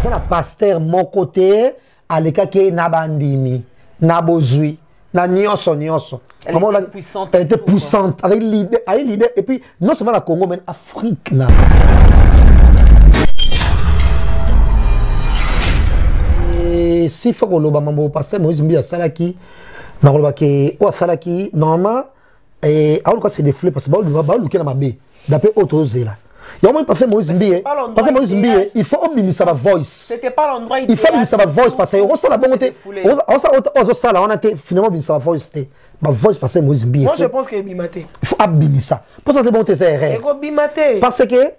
ça na pasteur mon côté aleka ke na bandimi na bozui na nyonso. Elle était puissante avec l'idée et puis non seulement la Congo mais Afrique na et si faut que loba mambo pasteur Moïse Mbia salaki na loba ke o salaki normalement et alors que c'est des fleurs parce que ba luki na mabe d'après autre zela. Il y a un pasteur Moïse Mbie, parce que Moïse Mbie, il faut obtenir sa voice. C'était pas l'endroit idéal. Il faut obtenir sa voice parce que on la bonté. On a finalement obtenir sa voice. Ma voice parce que Moïse Mbie. Moi je pense qu'il est bimaté. Il faut abîmer ça. Pour ça c'est bon c'est erreur. Il est bimaté. Parce que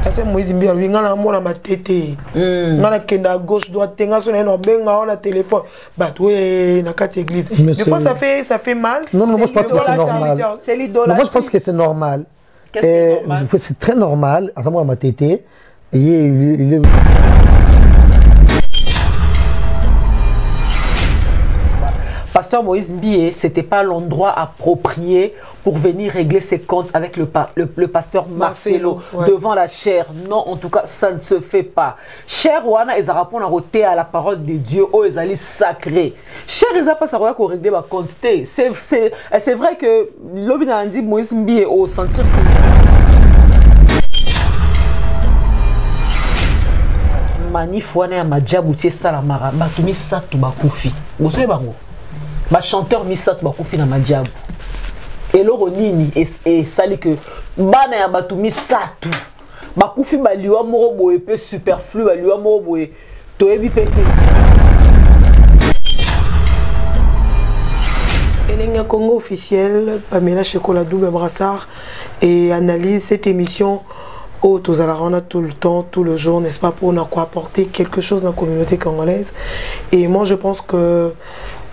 c'est Moïse Mbia, lui, il a ma tête. Il a à gauche, droite, il a un téléphone. Bah, oui, il a 4 églises. Des fois, ça fait mal. Non, moi, je pense que c'est normal. C'est l'idole. Moi, je pense que c'est normal. Qu'est-ce que c'est normal? C'est très normal. À ce moment, ma tête. Et il est. Pasteur Moïse Mbie, ce n'était pas l'endroit approprié pour venir régler ses comptes avec le pasteur Marcelo devant la chair. Non, en tout cas, ça ne se fait pas. Cher Wana, ils répondent à la parole de Dieu, oh, ils allaient sacrés. Cher, ils n'ont pas savoir qu'on régler ma quantité. C'est vrai que l'homme a dit Moïse Mbie au sentir manif wana ya majabuti salamara batumi satu bakufi. Vous savez bango? Ba chanteur misat bakufi na majabu eloro nini et sali que bana ya batu misatu bakufi baliwa moko boye pe superflu baliwa moko boye toyebi pete Elenga Congo officiel Pamela Chekola double brassard et analyse cette émission au Tozalarana tout le temps, tout le jour, n'est-ce pas, pour quoi apporter quelque chose dans la communauté congolaise. Et moi je pense que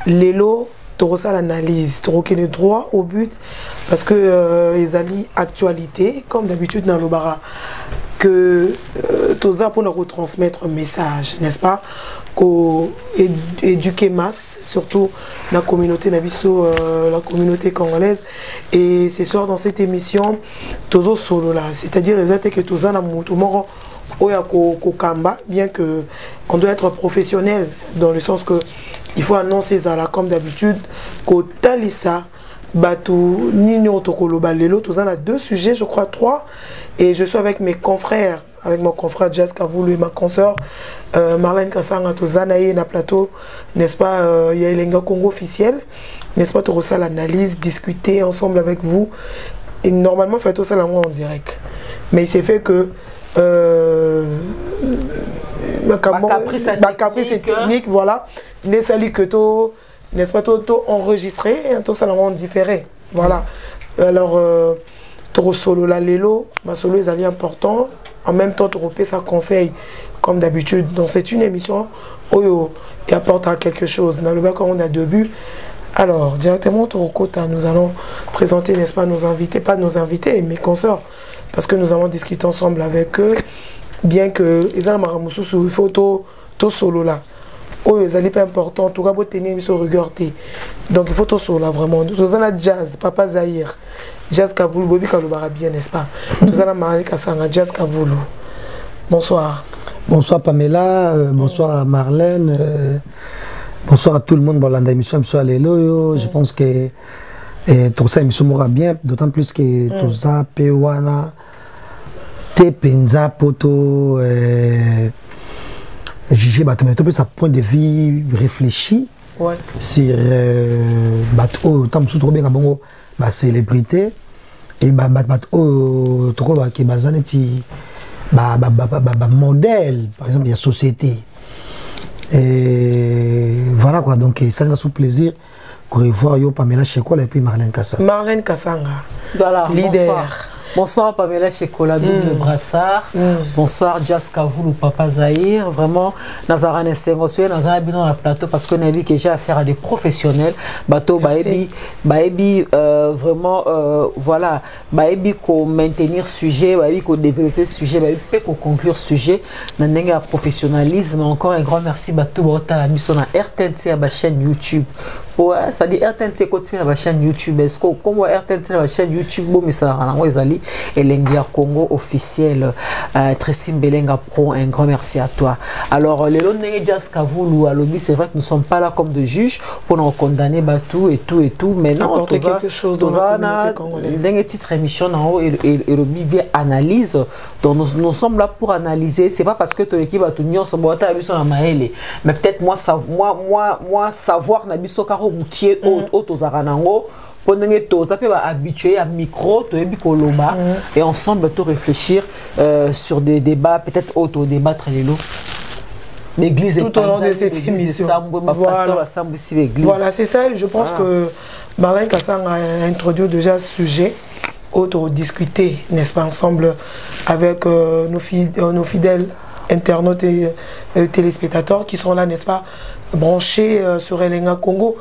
Lélo, tu reçois l'analyse, tu reconnais droit au but parce que les alliés actualité, comme d'habitude dans le bara, que tu as pour nous retransmettre un message, n'est-ce pas, qu'on éduquer masse, surtout la communauté Nabiso, la communauté congolaise. Et ce soir dans cette émission, tu as solo là, c'est-à-dire que tu as bien que on doit être professionnel dans le sens que il faut annoncer ça là comme d'habitude qu'au Talissa Batou Nino Tokoloba Lelo tous on a 2 sujets je crois 3 et je suis avec mes confrères avec mon confrère Jazz Kavoulou et ma consoeur Marlène Kassanga tous anaïe na plateau n'est-ce pas il y a Elenga Congo officiel n'est-ce pas tout ça l'analyse discuter ensemble avec vous et normalement fait tout ça là en direct mais il s'est fait que ma caprice technique voilà n'est-ce pas tout enregistré et tout ça en différé voilà alors tout solo la lelo ma solo est allié important en même temps tu repères ça conseil comme d'habitude donc c'est une émission où il apportera quelque chose dans le bac on a 2 buts alors directement au côté nous allons présenter n'est-ce pas nos invités pas nos invités mes consoeurs parce que nous allons discuter ensemble avec eux bien que ils ont il faut tout solo là oh ils allaient pas important tout cas pour tenir sur regarder donc il faut tout solo là vraiment nous allons Jazz Papa Zahir Jazz Kavoulou Bobby Kalobara bien n'est-ce pas nous allons Marlène Kassanga Jazz Kavoulou bonsoir Pamela bonsoir à Marlène bonsoir à tout le monde dans l'émission bonsoir Lélo je pense que tout ça émission m'aura bien d'autant plus que tout ça Pewana te penza poto juger bateau mais tout ça point de vue réfléchi sur bateau tant trop bien bongo ba célébrité et bateau trop ba qui bazaneti ba modèle par exemple il y a société et voilà quoi donc ça nous fait plaisir de revoir yo Pamela Chekola et puis Marlène Kassanga voilà leader. Bonsoir Pamela Chekola, double brassard. Bonsoir Jazz Kavoulou, Papa Zahir. Vraiment, Nazaran et Sengosué, Nazaran est dans le plateau parce qu'on a vu que j'ai affaire à des professionnels. Bateau, Baebi, vraiment, voilà, Baebi, qu'on maintenir sujet, Baebi, qu'on développer sujet, Baebi, qu'on conclure sujet. Nanenga professionnalisme. Encore un grand merci, Bateau, Bota, la mission à RTNC à ma chaîne YouTube. Ouais, ça dit RTNC continue à ma chaîne YouTube. Est-ce que comme RTNC à ma chaîne YouTube, bon, mais ça, ils allaient Elengia Congo officiel Tracy Mbelenga Pro, un grand merci à toi. Alors les Jazz Kavoulou à Lobby, c'est vrai que nous ne sommes pas là comme de juges pour nous condamner tout et tout, mais non, apporter quelque chose dans la communauté congolaise. Dans les titres émission et Lobby bien analyse, donc nous sommes là pour analyser. C'est pas parce que ton équipe a tout mis ensemble mais peut-être moi savoir na biso karo mukie auto zaranango pendant que ça peut habituer à micro et ensemble tout réfléchir sur des débats peut-être auto débattre les lots. L'église tout au long de cette émission. Voilà, c'est ça. Je pense que Marlène Kassang a introduit déjà ce sujet auto discuter, n'est-ce pas, ensemble avec nos fidèles internautes et téléspectateurs qui sont là, n'est-ce pas, branchés sur Elenga Congo.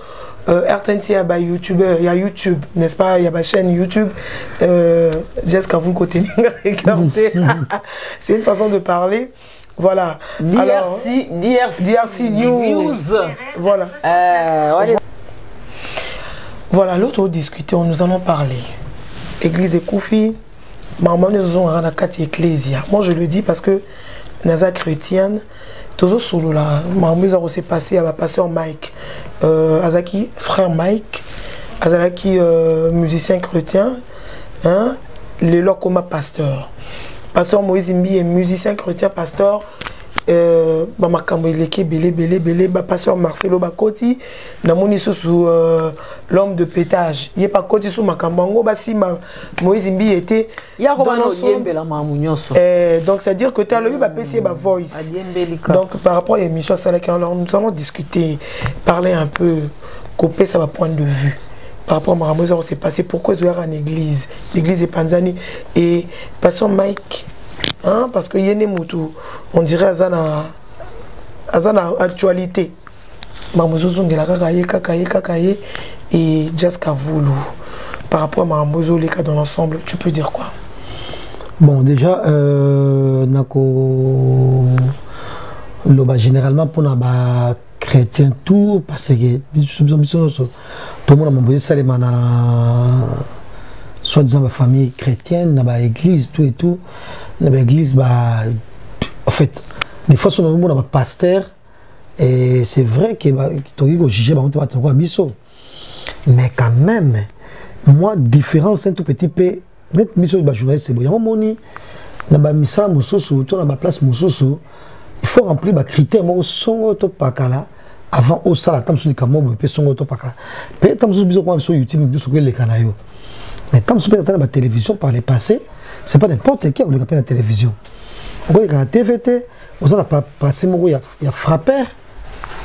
RTNC, il y a YouTube, n'est-ce pas, il y a ma chaîne YouTube. Jessica, vous côté regardez. C'est une façon de parler. Voilà. DRC News. Voilà. Voilà, l'autre discuter, nous allons parler. Église et Koufi, maman nous ont à Ecclésia. Moi je le dis parce que Naza chrétienne, toujours solo là, maman s'est passé à pasteur Mike, Azaki frère Mike, Azaki musicien chrétien, hein, les lois comme pasteur. Pasteur Moïse Mbi est musicien chrétien, pasteur. Pasteur Marcelo Bakoti namoni sous l'homme de pétage il est pas côté sous Makambango basi Moïse Mbi était donc c'est à dire que tu as le voice donc par rapport à l'émission alors nous allons discuter parler un peu couper ça va point de vue par rapport à Maramosa on s'est passé pourquoi ils ont en église l'église est Panzani et pasteur Mike. Hein, parce que Yéné Moutou, on dirait Azana actualité. Mamouzou Kakaye et Jessica Voulou. Par rapport à Mamouzou, les cas dans l'ensemble, tu peux dire quoi? Bon, déjà, généralement, pour les chrétiens, tout, parce que tout le monde a posé ça, soit-disant ma famille chrétienne, dans l'église, tout et tout. Dans l'église, en fait, des fois, on a un pasteur, et c'est vrai que tu as jugé, mais quand même, moi, différence, c'est un tout petit peu, net mission de journaliste, c'est bon, il y a un moment, il y a misa mususu, il y a place mususu, il faut remplir les critères, moi, son auto pakala, avant au sala, tam sur le camo, il peut son auto pakala. Peut-être tam sur YouTube, nous sur les canaux. Mais comme si on a la télévision par le passé, ce n'est pas n'importe qui qui a la télévision. On regarde la TVT, on a passé il y a frappeur.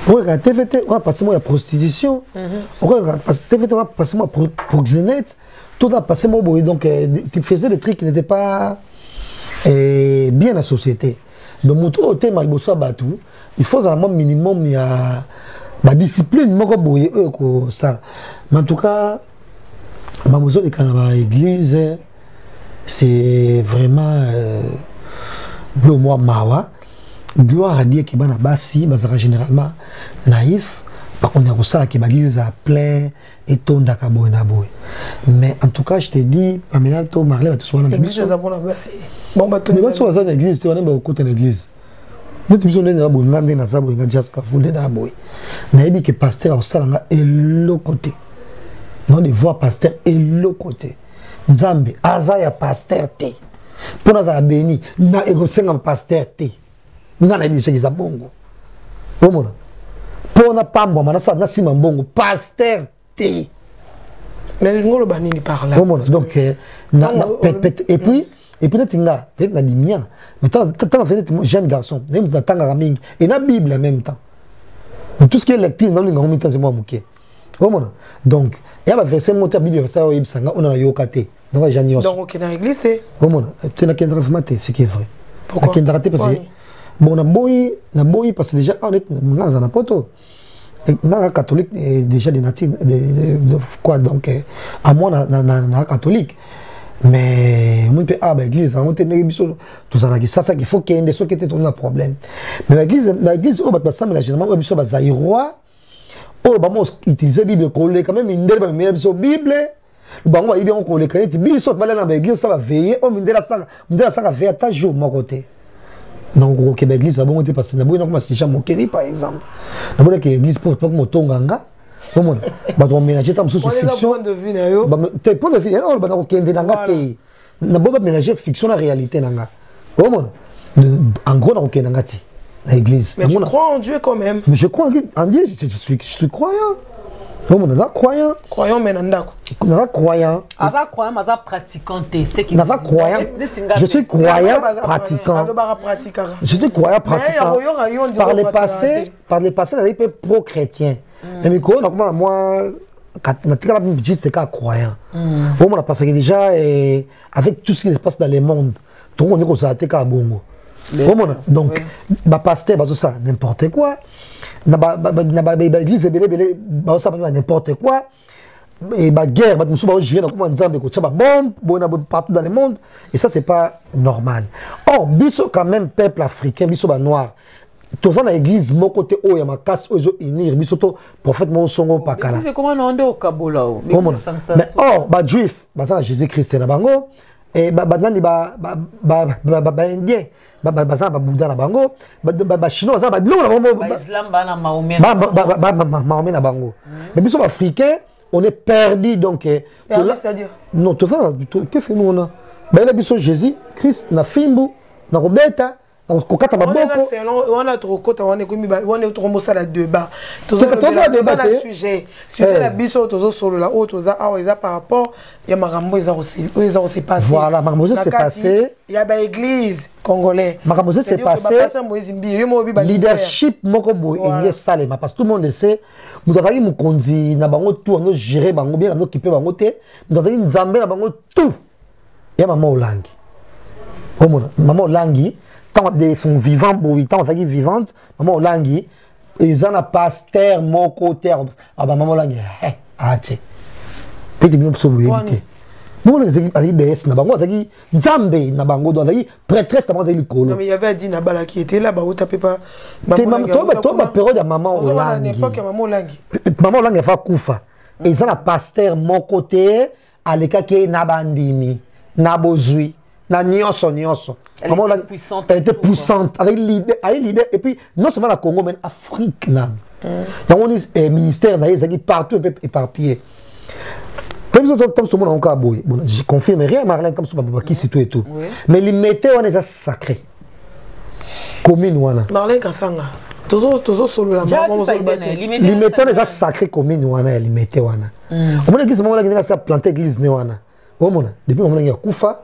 On regarde la TVT, on a passé il y a prostitution. On regarde la TVT, on a passé proxénète. Tout a passé donc tu faisais des trucs qui n'étaient pas bien dans la société. Donc, il faut un minimum, il y a la discipline, mais en tout cas, Mamozo de Canada église, c'est vraiment le mois Mawa. Gloire à Dieu qui est bassi, généralement naïf. Par contre, il y a ça qui est plein et ton d'akaboy naboy. Mais en tout cas, je te dis, Pamela, tu Marley, tu sois dans l'église. Bon, bah, tu vas dans l'église, tu vas dans l'église. Nous avons dit que nous avons dit que pasteur est l'autre côté. Non, de voir pasteur et l'autre côté. Nzambe, Azaya pasteur te. Pour nous avoir béni, nous avons un pasteur te. Nous avons dit que c'est bongo. Pour nous pas bon, nous avons bongo. Pasteur te. Mais nous avons par là. Donc, et puis, peut-être na limia. Mais tant que jeune garçon, et la Bible en même temps. Tout ce qui est lecture, nous avons mis c'est moi mouké. Donc, il y a un verset monté à la Bible, on a yokate. Donc, donc, on a l'église. Tu n'as qu'un reformaté, ce qui est vrai. Pourquoi? Tu n'as parce que, bon, on a boy, parce que déjà, on est dans un poto. On a catholique, déjà des natifs, quoi, donc, à moi, on a catholique. Mais on peut l'église, on peut tout ça, ça qu'il faut qu'il y ait des choses qui étaient un problème. Mais l'église, on va s'amener généralement, on va roi. Oh, bah, moi, utiliser la Bible, quand même, une Bible, bango ba bien ko le kaneti biso bala na ba église ça va veiller o mindela ça veiller ta jour mon côté donc au Québec l'église bon était parce que na boy na comme si chambre Kéri par exemple na boy que église pour pas motonganga comment ba to ménager tam sous fiction point de vue na yo tes point de vue non ba na ko kende nanga te na boy ba ménager fiction la réalité nanga comment en gros na ko kende nanga ti na église mais tu crois en Dieu quand même mais je crois en Dieu je suis croyant. Non, on est croyant. Croyant, mais on est croyant. Croyant, mais pratiquant. On est croyant. Je suis croyant pratiquant. Je suis croyant pratiquant. Par le passé, on est pro-chrétien. Mais moi, c'est croyant. Parce que déjà, avec tout ce qui se passe dans le monde, tout le monde est à Bongo. Donc, ma pasteur, tout ça, n'importe quoi. L'église n'importe quoi. Et la guerre, partout dans le monde. Et ça, c'est pas normal. Or, biso quand même, peuple africain, biso noir. Tout ça dans l'église, mon côté, oh, il y a ma casse, oh, unir, biso to, prophète, mon songo, pas kala. Comment on est au Kabola? Mais or, bah, juif, bah, ça, Jésus-Christ, na bango. Et bah, indien. Baza ba Bouddha na bango ba chinois za ba biloko na bango ba islam ba na Mahomet na bango mais biso africains on est perdu donc c'est-à-dire non tout ça qu'est-ce que nous on a ba la biso Jésus Christ na fimbu na robeta kokata maboko on a trop kota on est trop mosala débat tout ça sujet la biso tozo solo la autre za a par rapport il y a marambo ils ont aussi passé voilà marambo c'est passé il y a ba église congolais marambo c'est passé leadership moko boy engé salema parce que tout le monde le sait mutazaki mukonzi na bango tout on gérer bango bien on occuper bango te mutazaki nzambe na bango tout ya maman Olangi maman Olangi de son vivant, tant que vivante, maman Olangi, ils ont un pasteur, mon côté, ah bah maman Olangi, ah tu, petit bien pour éviter. Nous on est allé BS, na bango, t'as Nzambe, na bango, dans la prêtresse, t'as dit le colo. Non mais il y avait dit Nabala qui était là, bah où t'as pas. Toi ma période à maman Olangi. Maman Olangi a fait koufa. Ils ont un pasteur, mon côté, à l'écart qui est Nabandimi, Nabozui, na nyonso. Elle était puissante. Elle était puissante, avec l'idée. Et puis, non seulement la Congo, mais l'Afrique. Donc, on dit ministère, partout éparpillé. Je confirme rien, Marlène, comme ça, qui c'est tout et tout. Mais les météos, on est sacrés. Commune, Marlène Kassanga. Toujours solo la les météos, on est sacrés commune, les météos. On a dit que on a planté l'église. Depuis on a Koufa.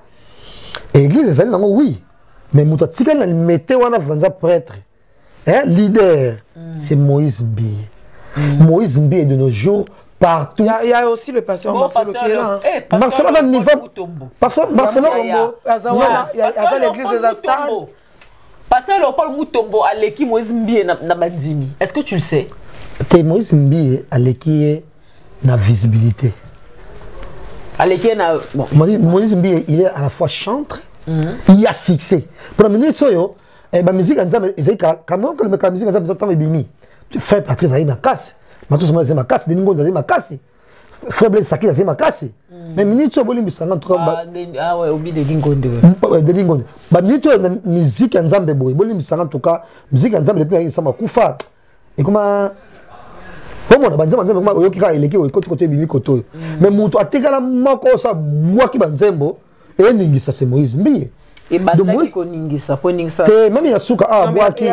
L'église, oui. Mais Mouta Tika n'a metté wana vanza prêtre. Leader, c'est Moïse Mbiye. Moïse Mbiye est de nos jours partout. Il y a aussi le pasteur Marcelo qui est là. Marcelo dans le niveau. Marcelo, il y a l'église des Astar. Pasteur Léopold Moutombo à l'équipe Moïse Mbiye na bandimi. Est-ce que tu le sais? Moïse Mbiye à l'équipe na visibilité. Bon, Moïse Mbiye, il est à la fois chantre, il y a succès. Pour la minute, la musique, comment la musique, tu fais Patrice Aïe ma casse, Matou Sama ma casse, Deningo ma casse, Frère Blaise Saki ma casse. Mais minute, tu ah ouais, oublie Deningo. Deningo. La minute, la musique, en Zambé, en tout cas, musique en Zambé, depuis Sama Koufa. Et comment. Comment on a dit que oyoki ka eleki oyoki côté bimi koto mais muto atikala mako sa bwaki banzembo et ningisa c'est Moïse Mbiye et bataki ko ningisa po ningisa même ya suka bwaki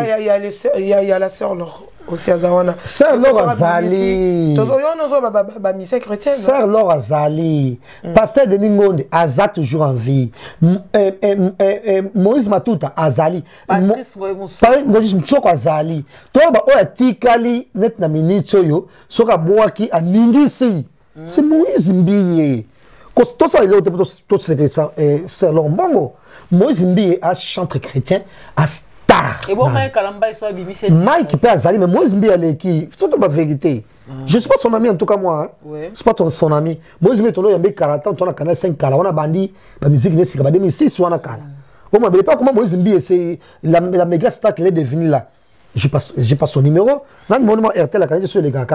il y a la sœur Laure aussi azawana sœur Laure Azali tozo yo nozo ba mission chrétienne sœur Laure Azali pasteur de Ningonde Aza toujours en vie Moïse Matuta Azali Patrice Mtsoko Azali to ba oya tikali net na minute yo soka bwaki aningisi c'est Moïse Mbiye ko to ça il est tout c'est ça c'est Lombango Moïse Mbiye a chantre chrétien a et bon, Mike peut Azali, mais Moïse Mbiye qui surtout la vérité. Je ne suis pas son ami en tout cas moi. Je ne suis pas son ami. Moïse Mbiye, tu as 40 ans, tu as 5 ans, on a bandi, la musique n'est pas 2006 ou on a 4 ans. On ne sait pas comment Moïse Mbiye, c'est la méga star qu'il est devenu là. Je n'ai pas son numéro. Dans le monument RTL, je suis les gars.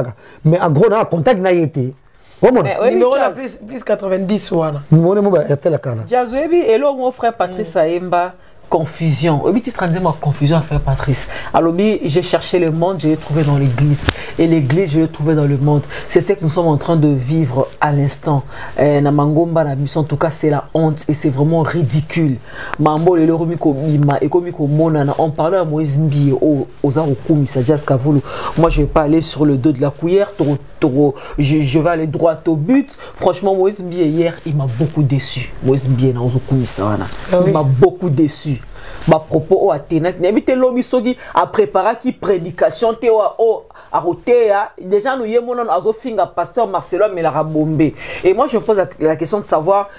Mais en gros, on a un contact n'a été. Numéro là plus 90 wana. Numéro ba RTL kana. Jazoebi et là mon frère Patrice Aemba confusion. Au biti ma confusion à faire Patrice. Alors j'ai cherché le monde, je l'ai trouvé dans l'église et l'église je l'ai trouvé dans le monde. C'est ce que nous sommes en train de vivre à l'instant. Na mangomba na biso en tout cas c'est la honte et c'est vraiment ridicule. Mambo le romiko bima et komiko monana on parlait à Moïse Mbié aux arokumi Sajas Kavulu. Moi je vais pas aller sur le dos de la cuillère, je vais aller droit au but. Franchement Moïse Mbié hier il m'a beaucoup déçu. Moïse Mbié na ozokumi sawana. Il m'a beaucoup déçu. Ma propos à Ténac, n'habite l'homme à préparer qui prédication à Rotéa. Déjà nous y avons un finga pasteur Marcelo Melara Bombé. Et moi je me pose la question de savoir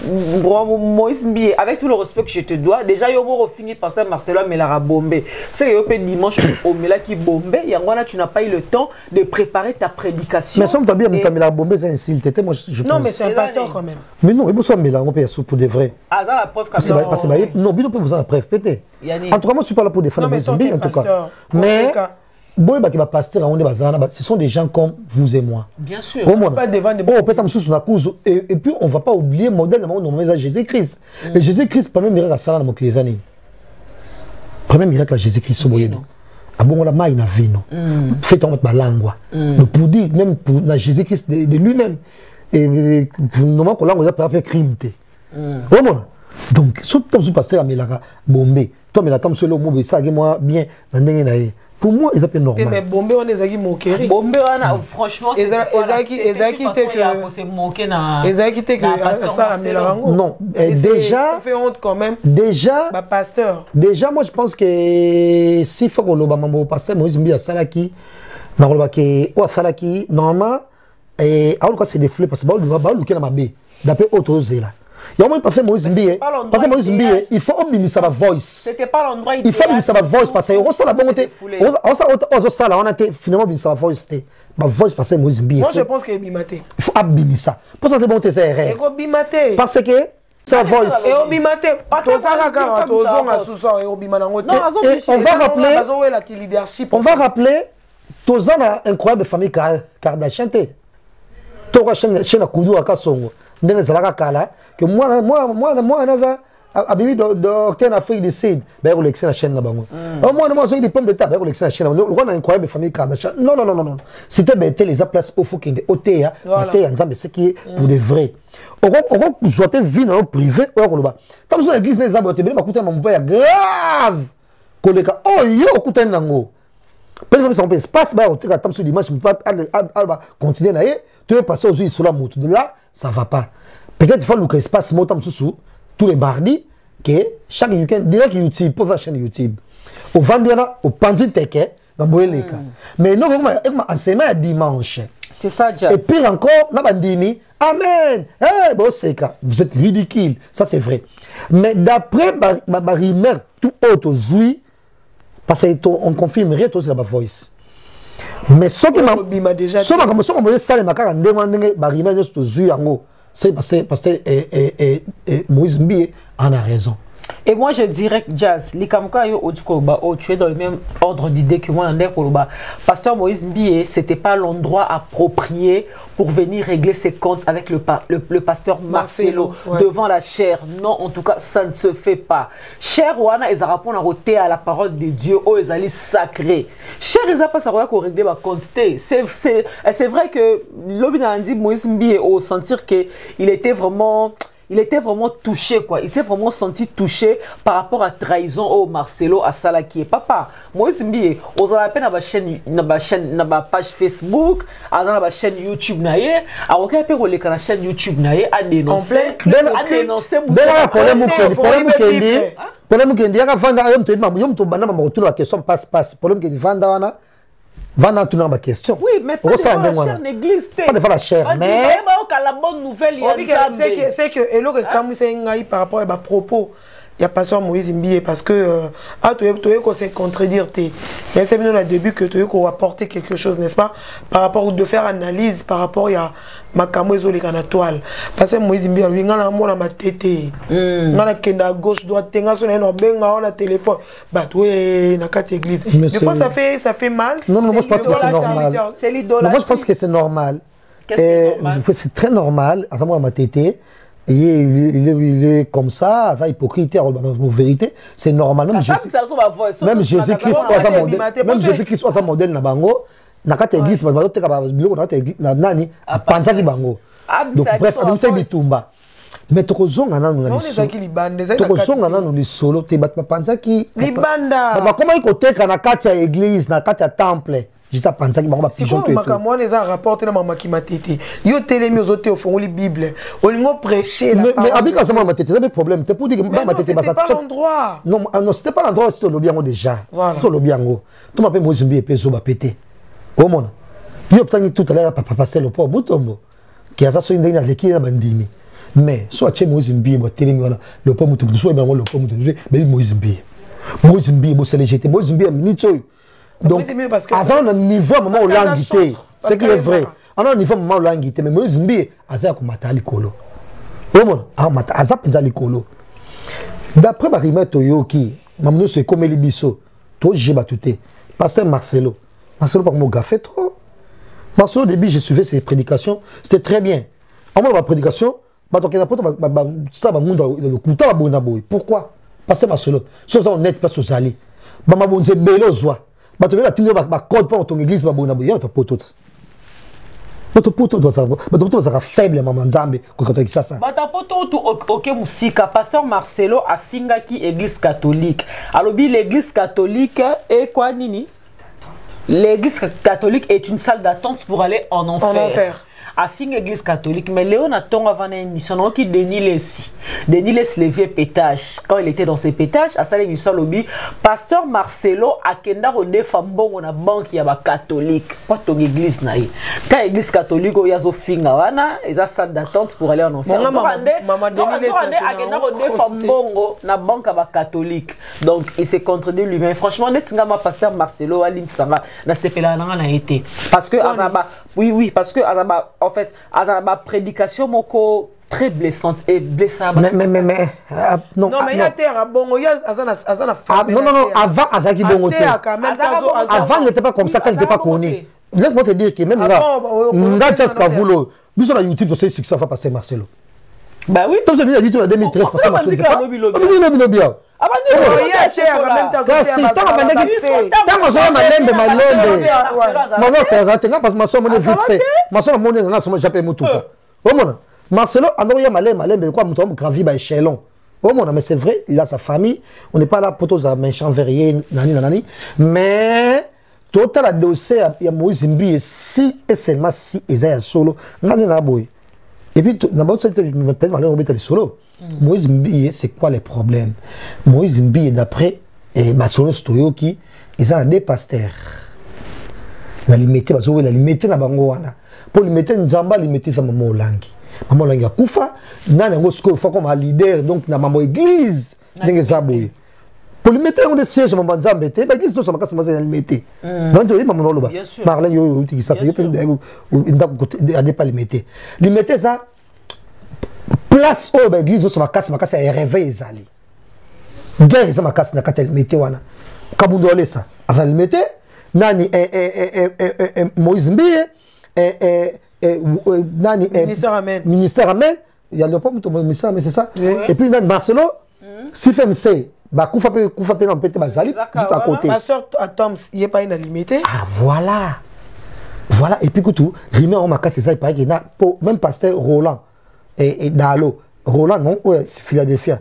Moïse Mbié, avec tout le respect que je te dois, déjà il y a un fini pasteur Marcelo Melara Bombé. C'est que dimanche au Mela qui Bombé, et en tu n'as pas eu le temps de préparer ta prédication. Mais somme bien Melara Bombé c'est insulté. Non mais c'est un pasteur quand même. Mais non, il faut soit Melara Bombé pour de vrai. Ah ça la preuve quand même. Non, bien on peut vous en la preuve. En tout cas, moi, je ne suis pas là pour défendre Moïse Mbié, en tout cas. Mais, ce sont des gens comme vous et moi. Bien sûr. On ne pas défendre et puis, on ne va pas oublier le modèle de Jésus-Christ. Et Jésus-Christ, le premier miracle à Salah, les années. Le premier miracle à Jésus-Christ, c'est ah bon, on a mal na vie, non. Fait en langue. Pour dire, même pour Jésus-Christ de lui-même, et normalement, on a pas fait crime. Donc, si tu pasteur à Melara Bombé, toi, mais la table sur le mot, ça moi bien. Pour moi, ils appellent normal. Mais Bombé, on est à moquerie. Bombé, franchement, c'est moqué que ça la Melara. Non, déjà. Ça fait honte quand même. Déjà. Pasteur. Déjà, moi, je pense que si faut qu'on le pasteur, Moïse Mbié à Salaki, normalement, et alors que c'est des fleurs, parce que c'est ma baie. D'après autre chose là. Il y a un passer Moïse Mbié. Parce que Moïse Mbié, il faut obéir sa voice. C'était pas l'endroit idéal. Il faut obéir sa voice parce que on ça la bonté. On a été finalement obéir sa voice. Ma voice parce que Moïse Mbié. Moi je pense qu'il est bimaté. Il faut abîmer ça. Pour ça c'est bon c'est erreur. Il est bimaté. Parce que sa voice. Et bimaté. Parce que ça regarde et on va rappeler. On va rappeler tous en incroyable famille Kardashian. Toi chez la Kudu à Kasongo. Que moi naza abimi docteur en Afrique du Sud ba collection la chaîne là-bas moi j'ai des pommes de terre ba collection la chaîne on a incroyable famille Kardashian non c'était bêté les places au faut qu'il otea otea nzambe ce qui est pour de vrai on souhaiter vie dans privé on ba tant que l'église des arbres te bele ba kuta mon père grave koleka oh yo kuta nango peut-être ça peut espace ba on te tant sur dimanche pas continuer na ye tu es passé aux yeux sur la moto de là ça va pas. Peut-être qu'il faut que l'espace monte sous tous les mardis, que chaque week-end, déjà que YouTube, pour la chaîne YouTube. Au vendredi, au pandit teke, dans le cas. Mais non, on enseignement à dimanche. C'est ça, Jazz. Et pire encore, on a dit, amen. Eh, bon, c'est ça. Vous êtes ridicule. Ça, c'est vrai. Mais d'après ma rumeur, tout autre, oui, parce qu'on confirmerait tout sur la voice. Mais ce qui m'a déjà dit, c'est parce que Moïse Mbié en a raison. Et moi je dirais que Jazz, tu es dans le même ordre d'idée que moi, Pasteur Moïse Mbié, c'était pas l'endroit approprié pour venir régler ses comptes avec le pasteur Marcelo devant la chair. Non, en tout cas, ça ne se fait pas. Cher Wana, ils répondent à la parole de Dieu, oh, ils allaient sacré. Cher, ils n'ont pas savoir qu'on règle ma quantité. C'est vrai que l'homme dit Moïse Mbié, au sentir qu'il était vraiment. Il était vraiment touché, quoi. Il s'est vraiment senti touché par rapport à trahison au Marcelo à Salaki. Papa, Moïse Mbié, on a la peine à ma page Facebook, à ma chaîne YouTube naie, à aucun peu on la chaîne YouTube naie à dénoncer, à dénoncer. Problème qui dit à vendre, yom to banana mo la question passe. Problème qui dit vendre Vanda tout ma question. Oui, mais pas devant la chair n'existe. Pas devant la chair, mais la bonne nouvelle, c'est que et l'autre comme c'est un par rapport à propos. Il y a pas Moïse Mbié parce que tu es se contredire même c'est au début que tu as apporté quelque chose, n'est-ce pas, par rapport de faire analyse par rapport à ma camoise les toile parce que Moïse Mbié lui ngana mona ma tété ngana kenda gauche droite tenga sur no benga na téléphone bah ouais na quatre église des fois ça fait mal. Non moi je pense que c'est normal. C'est l'idolâtrie. Moi je pense que c'est normal. C'est très normal. À ce moment, ma tété. Et il est comme ça, hypocrite, en vérité, c'est normal. Même Jésus-Christ, même Jésus-Christ, soit un modèle na bango, na kata église, na bango, na kata église, na nani, panza ki bango. Donc bref, abim ça bitumba. Mais tokozonga nanu na tokozonga nanu li solo te bat panza ki libanda. Ba comment ikoteka na kata église, na kata temple. Juste à penser que ma pigeon tout. Si moi les a rapporté na mama ki matete. Yo télémi aux autres au fond la Bible. On lingo prêcher la parole. Mais avec ça ma matete, c'est un problème. C'est pour dire que ma tête c'est pas l'endroit. Non, non, c'était pas l'endroit, c'était le biango déjà. C'était le biango. Tu m'appelles Moïse Mbi et peso ba pété. Au monde. Yo obtenu tout à l'heure papa passer le pauvre Mutombo. Qui a ça sur une dernière l'équipe na bandimi. Mais soit chez Moïse Mbi ba télémi le pauvre Mutombo, soit ben le pauvre Mutombo, mais Moïse Mbi. Moïse Mbi bo se légité. Moïse Mbi minute. Donc, à un niveau, maman, on l'a invité. C'est qui est vrai. À un niveau, maman, on l'a invité. Mais moi, je me à mata likolo. Likolo. D'après ma rime Toyoki, maman, c'est comme les bisso. Toi, j'ai battuté. Pasteur Marcelo. Marcelo, par mon gars, fait trop. Marcelo, au début, j'ai suivi ses prédications. C'était très bien. En moi, ma prédication, pourquoi? Pasteur Marcelo. Chose honnête, pas aux alliés. Maman, bon, c'est bello, soit. Bah tu veux la tenir ma code pour ton église ma bonne boya ton poteau. Votre poteau doit savoir, votre poteau sera faible maman Nzambe quand tu ça ça. Bah ta poteau tout OK musika pasteur Marcelo a finga qui église catholique. Alors l'église catholique est quoi nini? L'église catholique est une salle d'attente pour aller en enfer. En enfer. À fin église catholique, mais Léon a ton avant une émission qui Denis les vieux pétages. Quand il était dans ses pétages, à sa émission lobby, pasteur Marcelo a kenda rodé femme bon on a banque y a catholique. Pas ton église naïe. Quand église catholique il y a zo finga wana, ils a salle d'attente pour aller en enfer. Maman Denis a kenda rodé femme bon na banque à catholique. Donc il s'est contredit lui-même. Franchement, net ngama pasteur Marcelo alim sanga na sepela na été. Parce que azaba oui parce que azaba en fait, ma prédication moko très blessante et blessable. Mais non mais il y a terre bon, il y a azana femme. Non avant azaki bongo. Avant n'était pas comme ça quand il n'était pas connu. Laisse-moi te dire que même là, Ngatias Kavulo, nous sur YouTube de ce succès fa passer Marcelo. Bah oui. Toi c'est bien YouTube en 2013 passer Marcelo. Bien. Marcelo, mais c'est vrai, il a sa famille. On n'est pas là pour tous méchants verriers, mais total a dossier à Moïse Mbi si et seulement si Isaïe solo. Et puis, d'abord, c'est le solo. Moïse Mbi, c'est quoi les problèmes? Moïse Mbi, d'après Marcelo Stoyoki, ils ont des pasteurs. La limité, la limité na bangoana. Pour limiter Nzamba, limiter sa maman Olangi. Maman Olangi a Koufa, n'a pas de comme un leader, donc na maman église, n'est zaboué. Pour limiter on des sièges maman Nzamba, l'église nous sommes cassés maman limité. Non, je dis maman Oloba. Marlène yo ça c'est il n'est pas limité. Limiter ça place où l'église nous sommes cassés et réveil zali. Guerre ça ma casse na katel limité wana. Kabundo ole ça. Avant limiter nani Moïse Mbi nani ministère amen il y a le pas ministère mais c'est ça et puis nani Marcelo si fait MC bah koufa pe non pété bazali juste à côté pasteur Atoms il est pas une limité voilà et puis tout rimé on m'a cassé ça il paraît qu'il a même pasteur Roland et Dalo Roland non ouais Philadelphie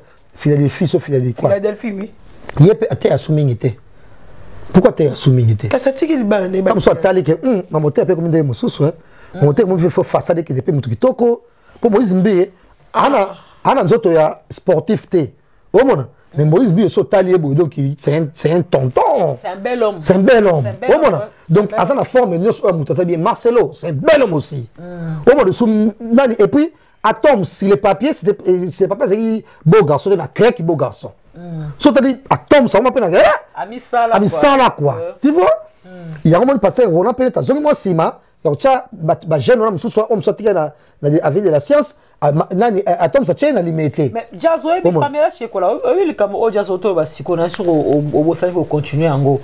sauf Philadelphie oui il est à souminité. Pourquoi tu es soumis? Comme ça, tu as dit que ma moteur est comme une moussous. Ma moteur est fait façade qui est depuis Toko. Pour Moïse Mbi, Anna sportif. Mais Moïse Mbi est sauté donc c'est un tonton. C'est un bel homme. C'est un bel homme. Donc, à la forme, Marcelo, c'est un bel homme aussi. Et puis, Atom, si les papiers, c'est pas beau garçon, c'est un crack beau garçon. C'est-à-dire, Atom, ça m'a Ami ça là quoi. Tu vois? Il y a un moment passé, Roland Pellet, moi Sima, donc ça ba jeune on mususu on sortir na avec de la science nani atom ça tient na limité mais Jazz oyebi pamela chekola oyebi comme o Jazz auto ba sikona sur au bosali ko continuer ngo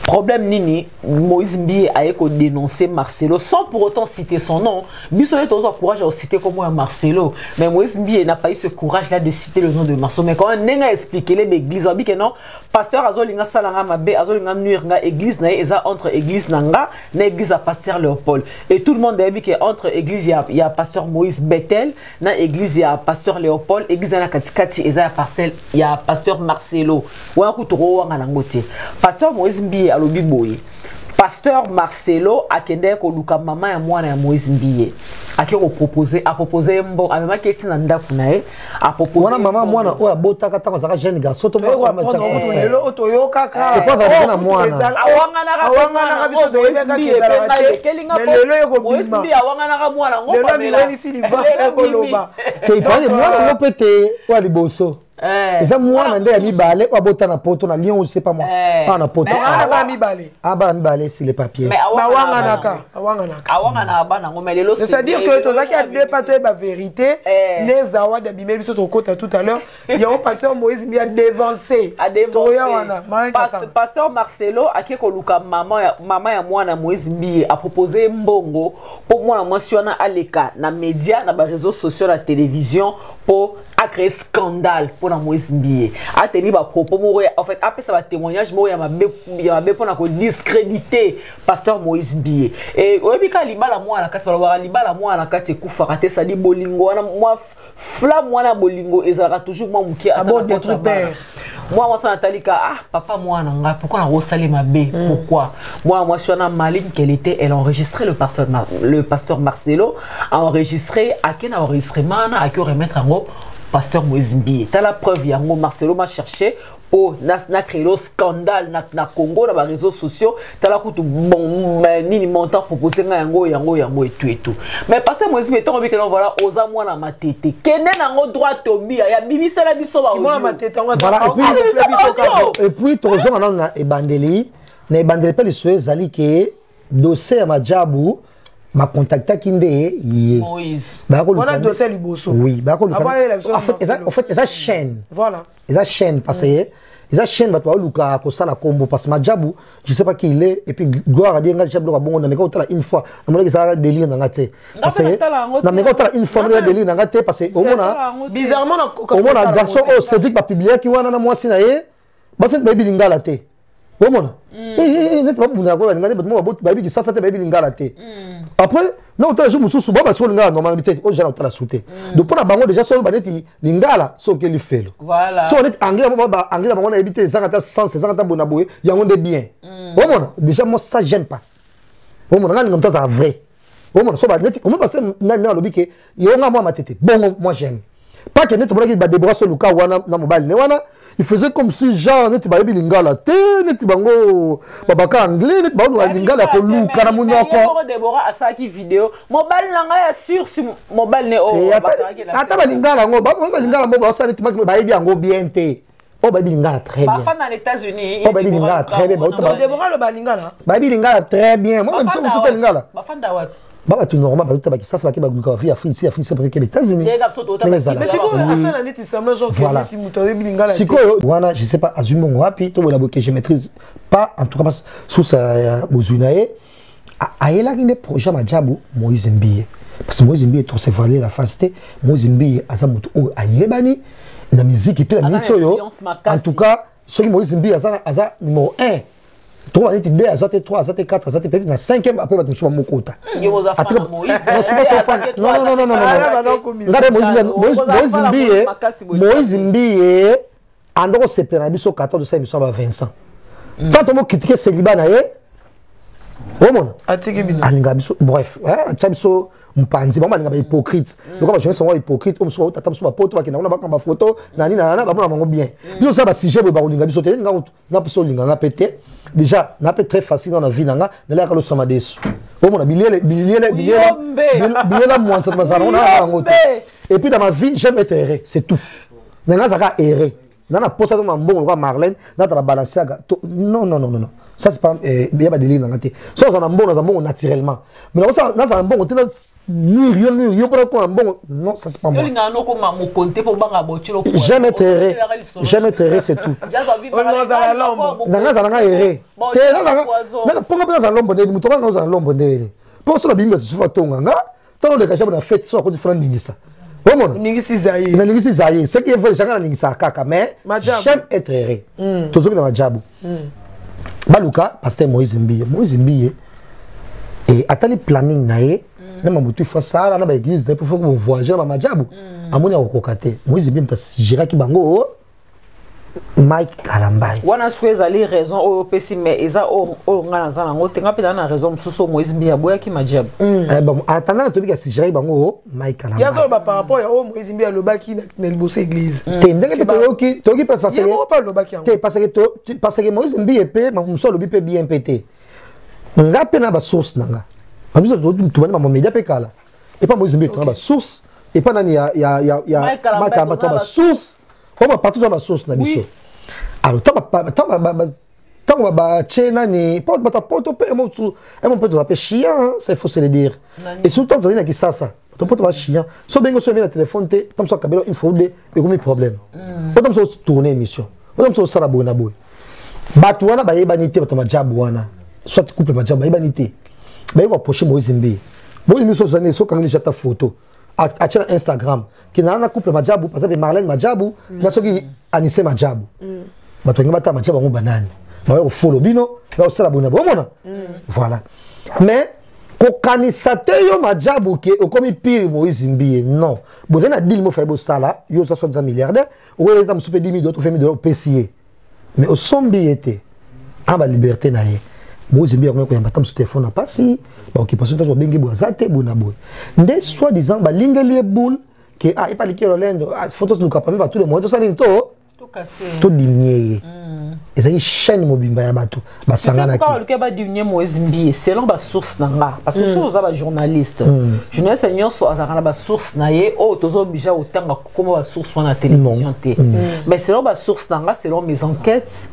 problème nini Moïse Mbiye a éco dénoncer Marcelo sans pour autant citer son nom biso est toujours courage à citer comme Marcelo mais Moïse Mbiye n'a pas eu ce courage là de citer le nom de Marcelo mais quand nenga expliquer les églises obi que non pasteur azolinga salanga mabe azolinga nuire nga église na eza entre église nanga na église à pasteur Léopold et tout le monde a dit que entre église il y a pasteur Moïse Bethel na église il y a pasteur Léopold église na katikati eza parcelle il y a pasteur Marcelo wa kutoro wa ngalangote pasteur Moïse Mbiye alobi boye pasteur Marcelo akende ko luka mama ya mwana ya Moïse Mbiye akiko proposer mbo amema keti na ndaku nae a proposer wana mama mwana oya bota kata zaka jeune garçon to ba lelo otoyoka ka ko ba na mwana awangana biso doyeka kelinga lelo yoko Moïse Mbiye awangana ka mwana ngo pamela lelo si li va ko loba ke pa mwana ngopete wa liboso eza mwana nde ya mibale o bota na poto na lion c'est pas moi na poto ba mibale ba mibale sur les papiers awangana bana ngo melelo c'est-à-dire que tozaki a dépassé ba vérité nezawa de bimeli biso tokota tout à l'heure il y a un pasteur Moïse Mbiye dévancé pasteur Marcelo akeko luka mama ya mwana Moïse Mbiye a proposé mbongo pour mwana mwasiona aleka na média na ba réseaux sociaux la télévision pour a créé scandale pour Moïse Mbiye a tenu ba propos en fait après ça va témoignage mo ya mabe pour na ko discréditer pasteur Moïse Mbiye et oyebika libala mwana kati ba libala mwana kati kufa kate ça di bolingo wana moi fla mwana bolingo ezala toujours moi muki abo votre père moi ça natalika papa mwana nga pourquoi na rosali mabe pourquoi moi sur na maligne qu'elle était elle a enregistré le pasteur Marcelo a enregistré a ken enregistrement na a que remettre en haut pasteur Moïse Mbiye. T'as la preuve, yango Marcelo m'a cherché pour na créé le scandale na Congo dans les réseaux sociaux. T'as la coûte bon nini montant proposé yango et tout. Mais pasteur Moïse Mbiye tant que non voilà osa moi na matete. Kenen nango droit tobi ya bibisa la biso ba. Moi na matete on voilà et puis toujours na ebandeli na ebandeli pe le soe zali ke dossier ma jabu ma contacta kinde Moïse. On a dossier liboso. Oui, en fait, la chaîne. Voilà. La chaîne parce que la chaîne va toi luka ko sala combo parce que Madjabou, je sais pas qui il est et puis gloire à dire Madjabou bon na meka une fois, na mona ça délire na ngate. Parce que na meka une fois na délire na ngate parce que au mona bizarrement au mona garçon au Cédric va publier qui wana na moi sinaye, ba c'est baby lingala te. Au mona. Net pas buna ko ngane ba baby qui ça te baby lingala te. Après, non, tu as joué sous baba sur l'ingala normalité. Oh, j'ai la sauté. Donc pour la bango déjà sur le baneti l'ingala, so que lui fait. Voilà. So on est anglais, anglais, on a évité les angata sans ces angata bonaboué, y a on des biens. Oh mon, déjà moi ça j'aime pas. Oh mon, on a comme ça vrai. Oh mon, so baneti, on me passe na lobby que y a moi ma tête. Bon, moi j'aime. Pas que net qui ba Deborah sur le cas wana na mobile ne wana il faisait comme si genre net ba lingala te net bango babaka anglais net bango lingala ko luka na munyo ko Deborah asaki vidéo mobile nanga ya sur mobile ne o ata ba lingala ngo ba lingala mo ba sa net ba yebi yango bien te o ba lingala très bien ba fan dans États-Unis o ba lingala très bien ba Deborah le ba lingala ba lingala très bien moi même si on lingala ba fan da wat baba tout normal ba tout ça va qui ba gluka fi Afrique c'est parce que les États-Unis mais c'est quoi ça la neti semble genre voilà. si mutoyo bilingala si quoi wana je sais pas azumo wapi to bola que je maîtrise pas en tout cas sous sa bozunae aela qui des projets Madjabou Moïse Mbiye parce que Moïse Mbiye to se valer la facilité Moïse Mbiye azamuto o ayebani na musique et puis la musique en tout cas ce qui Moïse Mbiye aza numéro 1 3 8 2 azate 3 azate 4 azate peut-être na 5e après ba tumso mokota Moïse Mbiye andoko sepena biso 14 ça émission ba Vincent quand on critiquer célibat na ye o mona atiki bino alinga biso bref biso mpanzi ba malinga ba hypocrite donc ba jeune sont hypocrite comme so tata biso ba poto ba kina ba kamba photo nani na ba mona bango bien biso ça ba sujet ba linga biso te na biso linga na pété déjà n'a pas très facile dans la vie nanga na la kalo sama desu o mona biliela moi ça mazana on a ngoto et puis dans ma vie j'aime être erré c'est tout nanga zaka erré na poste comme mbongo quoi Marlène na ta balancer non non non non ça c'est pas il y a pas de délire dans la tête ça on a mbongo naturellement mais ça na ça mbongo ni pour quoi mbongo non ça c'est pas moi jamais terré c'est tout na za na erré te na ponga pas dans l'ombre de mutoka na za l'ombre de pour ça la bimba se fait tonga tant le caché na fête soit ko différent ningisa ningisi zaye na ningisi zaye ce qui est vrai changa na ningisa kaka mais j'aime être erré toujours dans majabu baluka pasteur Moïse Mbiye et atali planning nae na mamutu fa sala na ba église pour faut qu'on voyager na majabu amoni akokate Moïse Mbiye mta jira ki bango Mike Kalambai wana sweza ali raison o pesi mais eza o ngana zana ngote ngapi na raison mususu Moïse Mbiye boya ki majabu bon atana to bika si jira bango Mike Kalambai ya zo ba par rapport ya o Moïse Mbiye lobaki na liboso église te ndenge to ki pas facile ya pas lobaki te parce que Moïse Mbiye pe muso lobi pe bien pété ngapi na ba source nanga abiso to bana ma média pe kala et pas Moïse Mbiye to ba source et pas nani ya Mike Kalambai to ba source on partout dans ma source na biso alors tant ba chena ni pas poto pe mon peut t'appeler chien ça il faut se le dire et surtout dans na kisasa to poto ba chien so bengo so na téléphone te comme ça kabelo il faut des comme problème potom so tourner émission potom so sala bona boy batu wana ba yebanité bato majabu wana soit couple majabu ba yebanité ba yeko approcher Moïse Mbiye so zane so quand j'ai ta photo à Instagram qui n'a un couple majabu par exemple Marlène majabu na soki Anissé majabu bato ngi bata majabu ngo banani ba yo follow bino ba sala bona bomona voilà mais ko kanisa te yo majabu ke okomi pire Moïse Mbiye non bo na deal mo fa bo sala yo ça soit milliardaire ou les am super 10 000 $, 20 000 PCA mais au sombi était en ba liberté na ye Moïse Mbiye ko yamba tam su téléphone na pasi ba occupation to bengi boazate bona boy nde soit disant ba lingeli boule que et pas likelo lendo photos nous capable ba tout le monde ça ni to cassé tout diminuer et ça y chaîne mobimba ya bato ba sangana ki c'est pas diminuer Moïse Mbiye selon ba source nanga parce que source za ba journaliste journaliste nyonso azakana ba source na ye o tozo bija otanga comme ba source na télévision té mais selon ba source nanga selon mes enquêtes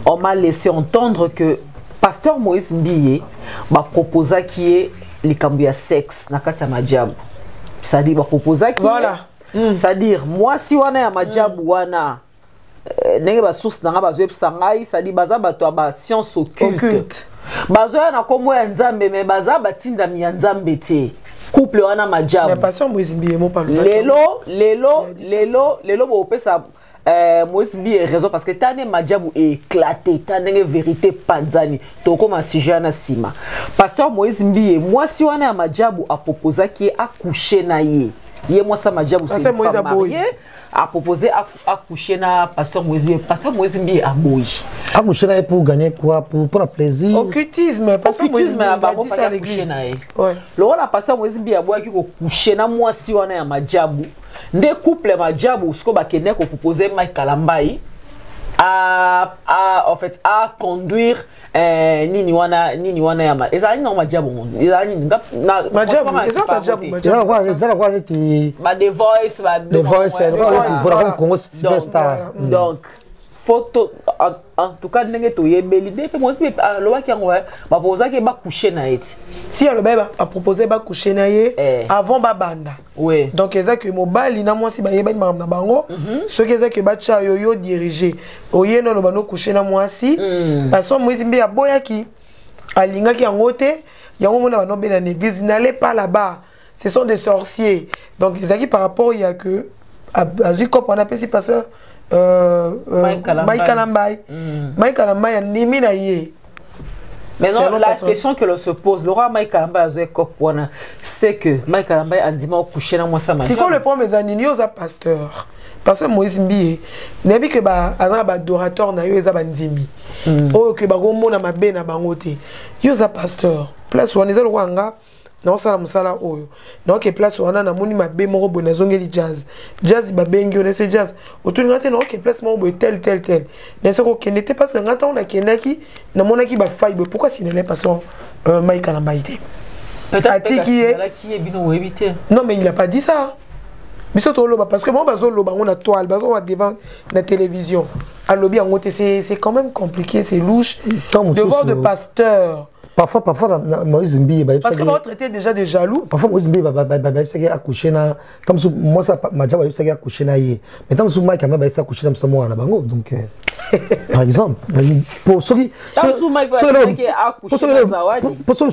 on m'a laissé entendre que pasteur Moïse Mbiye ba proposa qui est likambo ya sexe na kati ya majabu c'est-à-dire ba proposa qui voilà c'est-à-dire moi si wana ya majabu wana nenge ba source nanga ba web sangai c'est-à-dire baza bato ba science occulte bazoya na komo ya nzambe mais baza batinda mi ya nzambe te couple wana majabu mais pasteur Moïse Mbiye mo pas lelo bo pesa Moïse Mbiye raison parce que tane majabu éclaté tane vérité panzani to comme un sujet na sima pasteur Moïse Mbiye moi si wana ya majabu a proposé qui a couché na ye moi ça majabu c'est une femme mariée a proposé à coucher na pasteur Moïse Mbiye a boy a coucher na pour gagner quoi pour le plaisir occultisme pasteur Moïse Mbiye a dit ça à l'église ouais le rôle pasteur Moïse Mbiye a boy qui coucher na moi si wana ya majabu nde couple majabu siko ba kene ko proposer Mike Kalambai en fait à conduire nini wana ya ma ezali na majabu ezali na majabu ezala kwa ti ba The Voice voilà Congo superstar donc photo en tout cas ndenge to yebeli depuis moi aussi le wa ki ngo ba posa ke ba coucher na eti si le ba a proposé ba coucher na ye avant ba banda oui donc eza que mobali na moi si ba yeba na bango ce que eza que ba cha yo diriger oyeno lo bano coucher na moi si parce que Moïse Mbiye aboya ki alinga ki ngote yango mona bano be na église n'allez pas là-bas ce sont des sorciers donc ezaki par rapport il y a que azu cop on appelle si pasteur Mike Kalambai a nimi na ye. Maintenant, la question que l'on se pose, le roi Mike Kalambai c'est que Mike Kalambai a dit au coucher dans moi ça. C'est quoi le problème des animaux à pasteur? Parce que Moïse Mbiye, n'abi que ba azana ba adorateur na yo eza bandimi. O que ba gomo na mabe na bangote. Yo za pasteur. Place wana eza lwanga. Na osala musala oyo na oke place wana na moni mabe moko bona zongeli jazz ba bengi on ese jazz autour ngate na oke place moko tel na soko kende te parce que ngata on a kendaki na monaki ba faille pourquoi si ne l'est pas son Mike Kalambai peut-être qui est bino éviter non mais il a pas dit ça Parce que moi, on a toile, on a devant la télévision. À lobby, c'est quand même compliqué, c'est louche. Devant de pasteur. Parfois, Moïse Mbi, parce que l'autre était déjà des jaloux. Parfois, Moïse Mbi, il a accouché na. Comme moi, ça m'a déjà il a accouché na yé. Mais tant que moi, quand même, il a accouché dans ce mois na bango. Donc, par exemple, pour ceux qui. Pour ceux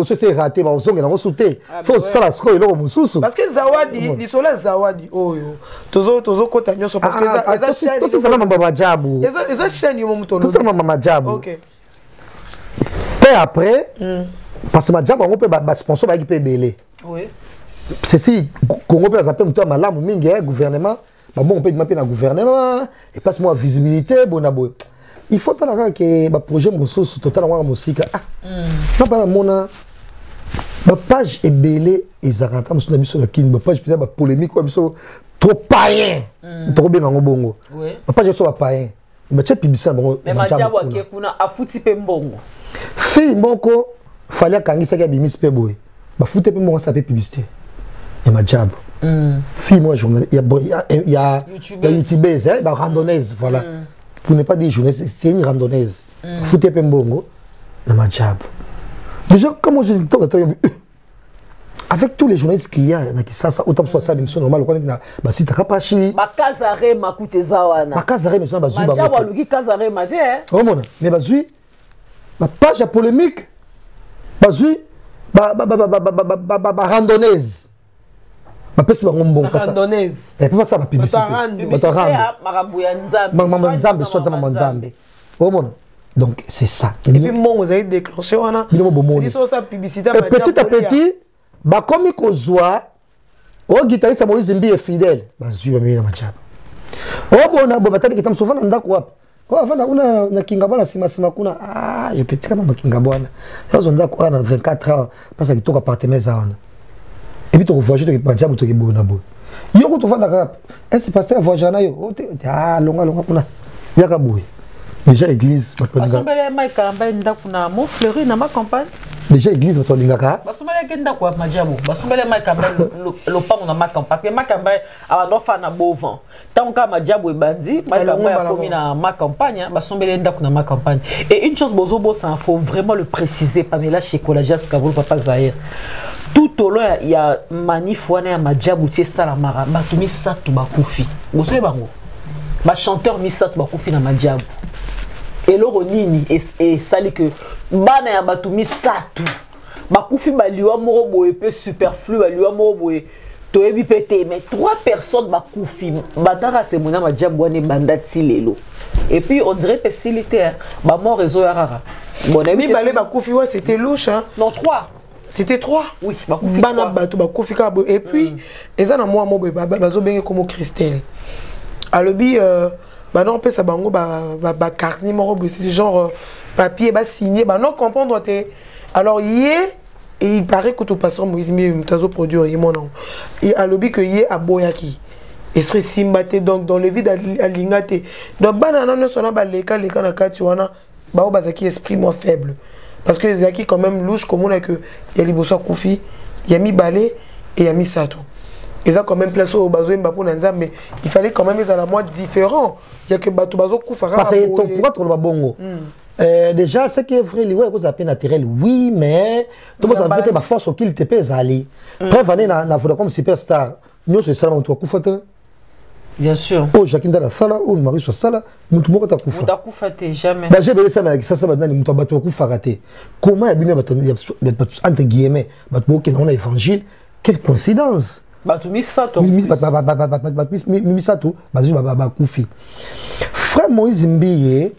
qui c'est raté, on s'en est dans sauté. Faut ça la score, il a mon sous. Parce que Zawadi, il sont là Zawadi. Oh yo. Tozo kotagno so parce que ça chaîne. Tout ça mama majabu. Ça chaîne yo mon tono. Tout ça mama majabu. OK. Et après, parce que Madjab, on peut sponsor qui peut belé. Oui. C'est si Congo peut zapper muto malamu mingi gouvernement, bon on peut demander na gouvernement et passe moi visibilité bonabo. Il faut tant que ba projet mon sous total wa musique. Non pas mona ba page est belé et zarata muso na biso la kin ba page peut-être ba polémique ou biso trop païen. Trop bien en bongo. Oui. Ba page so ba païen. Ba tche publicité bongo. Mais Madjab wa ke kuna afuti pe mbongo. Fille moko fallait kangisa ka bimis pe boy ba fouté pe mo ça pe publicité et ma job fille moi journal il y a youtubeuse hein ba randonneuse voilà pour ne pas dire journaliste c'est une randonneuse fouté pe mbongo na ma job déjà comment je avec tous les journalistes qu'il y a qui ça autant soit ça l'émission normale on na ba site kapachi ba kazare makute zawana ba kazare mais ba zuba ma job wa luki kazare mate oh mon mais ba zui ma page polémique, bazui, randonneuse. Ma pèse ba ngombo kasa. Randonneuse. Et puis ça va publicité. Nzambe soit ma Nzambe. Oh mon. Donc c'est ça. Et puis mon vous avez déclenché wana. C'est ça publicité petit à petit, ba comme kozwa, o guitariste Moïse Mbi est fidèle. Bazui ba mi na machaba. Oh bona bo batali kitam sofa na ndako wapi. Oh, avant na kingabwana sima kuna il petit kama makingabwana yazo ndako na 24 heures parce que toka appartement za wana et puis to voyager to Madjab to kibona bo yoko to vanda ka est pasteur voyager na yo longa kuna yaka boy déjà église basomele mai kamba ndako na Mont Fleury na ma campagne déjà église to lingaka basomele kenda kwa Madjab basomele mai kamba lopango na ma campagne parce que ma campagne aba fa na bovan tant que Madjab e bandi mai kamba ya komi na ma campagne basomele ndako na ma campagne et une chose bozobo ça faut vraiment le préciser Pamela Chekola Jas Kavulu Papa Zahir tout au long il y a manif wana ya Madjab tie sala mara batumi satu bakufi bosoye bango ba chanteur mi satu bakufi na Madjab et l'oro nini et sali que bana ya batumi satu bakufi baliwa moko boye pe superflu baliwa moko boye toyebi pété mais 3 personnes bakufi bandara c'est mona Madjab wane bandati lelo et puis on dirait facilité ba mort réseau ya rara bon ami balé bakufi ouais c'était louche hein non 3 c'était 3 oui bakufi bana bato bakufi ka et puis eza na moi moko bazo bengi comme Christelle alobi bah non peut ça bango ba carnet moko c'est genre papier ba signé bah non comprendre alors et il paraît que tout pasteur Moïse Mbi tazo produire et mon nom et à lobby que yé a boyaki esprit simbate donc dans le vide à lingate donc banana non sona ba leka na kati wana ba o bazaki esprit moins faible parce que zaki quand même louche comme on a que y a liboso koufi y a mi balé et y a mi sato et ça quand même place au bazo mbapo na nzambe il fallait quand même les à la moi différent il y a que bato bazo koufara parce que ton pourquoi trop bongo déjà ce qui est vrai les ouais vous appelez naturel oui mais tout ça peut être ma force qu'il te peut aller bref année na Vodacom superstar nous c'est ça on toi koufata bien sûr oh Jacques dans la salle ou Marie sur salle mutu moko ta koufa ta koufata jamais bah j'ai belé ça mais ça va dans mutu bato koufa raté comment ya bino bato entre guillemets bato qui on a évangile quelle coïncidence batumi sato mi sato bazu koufi frère Moïse Mbi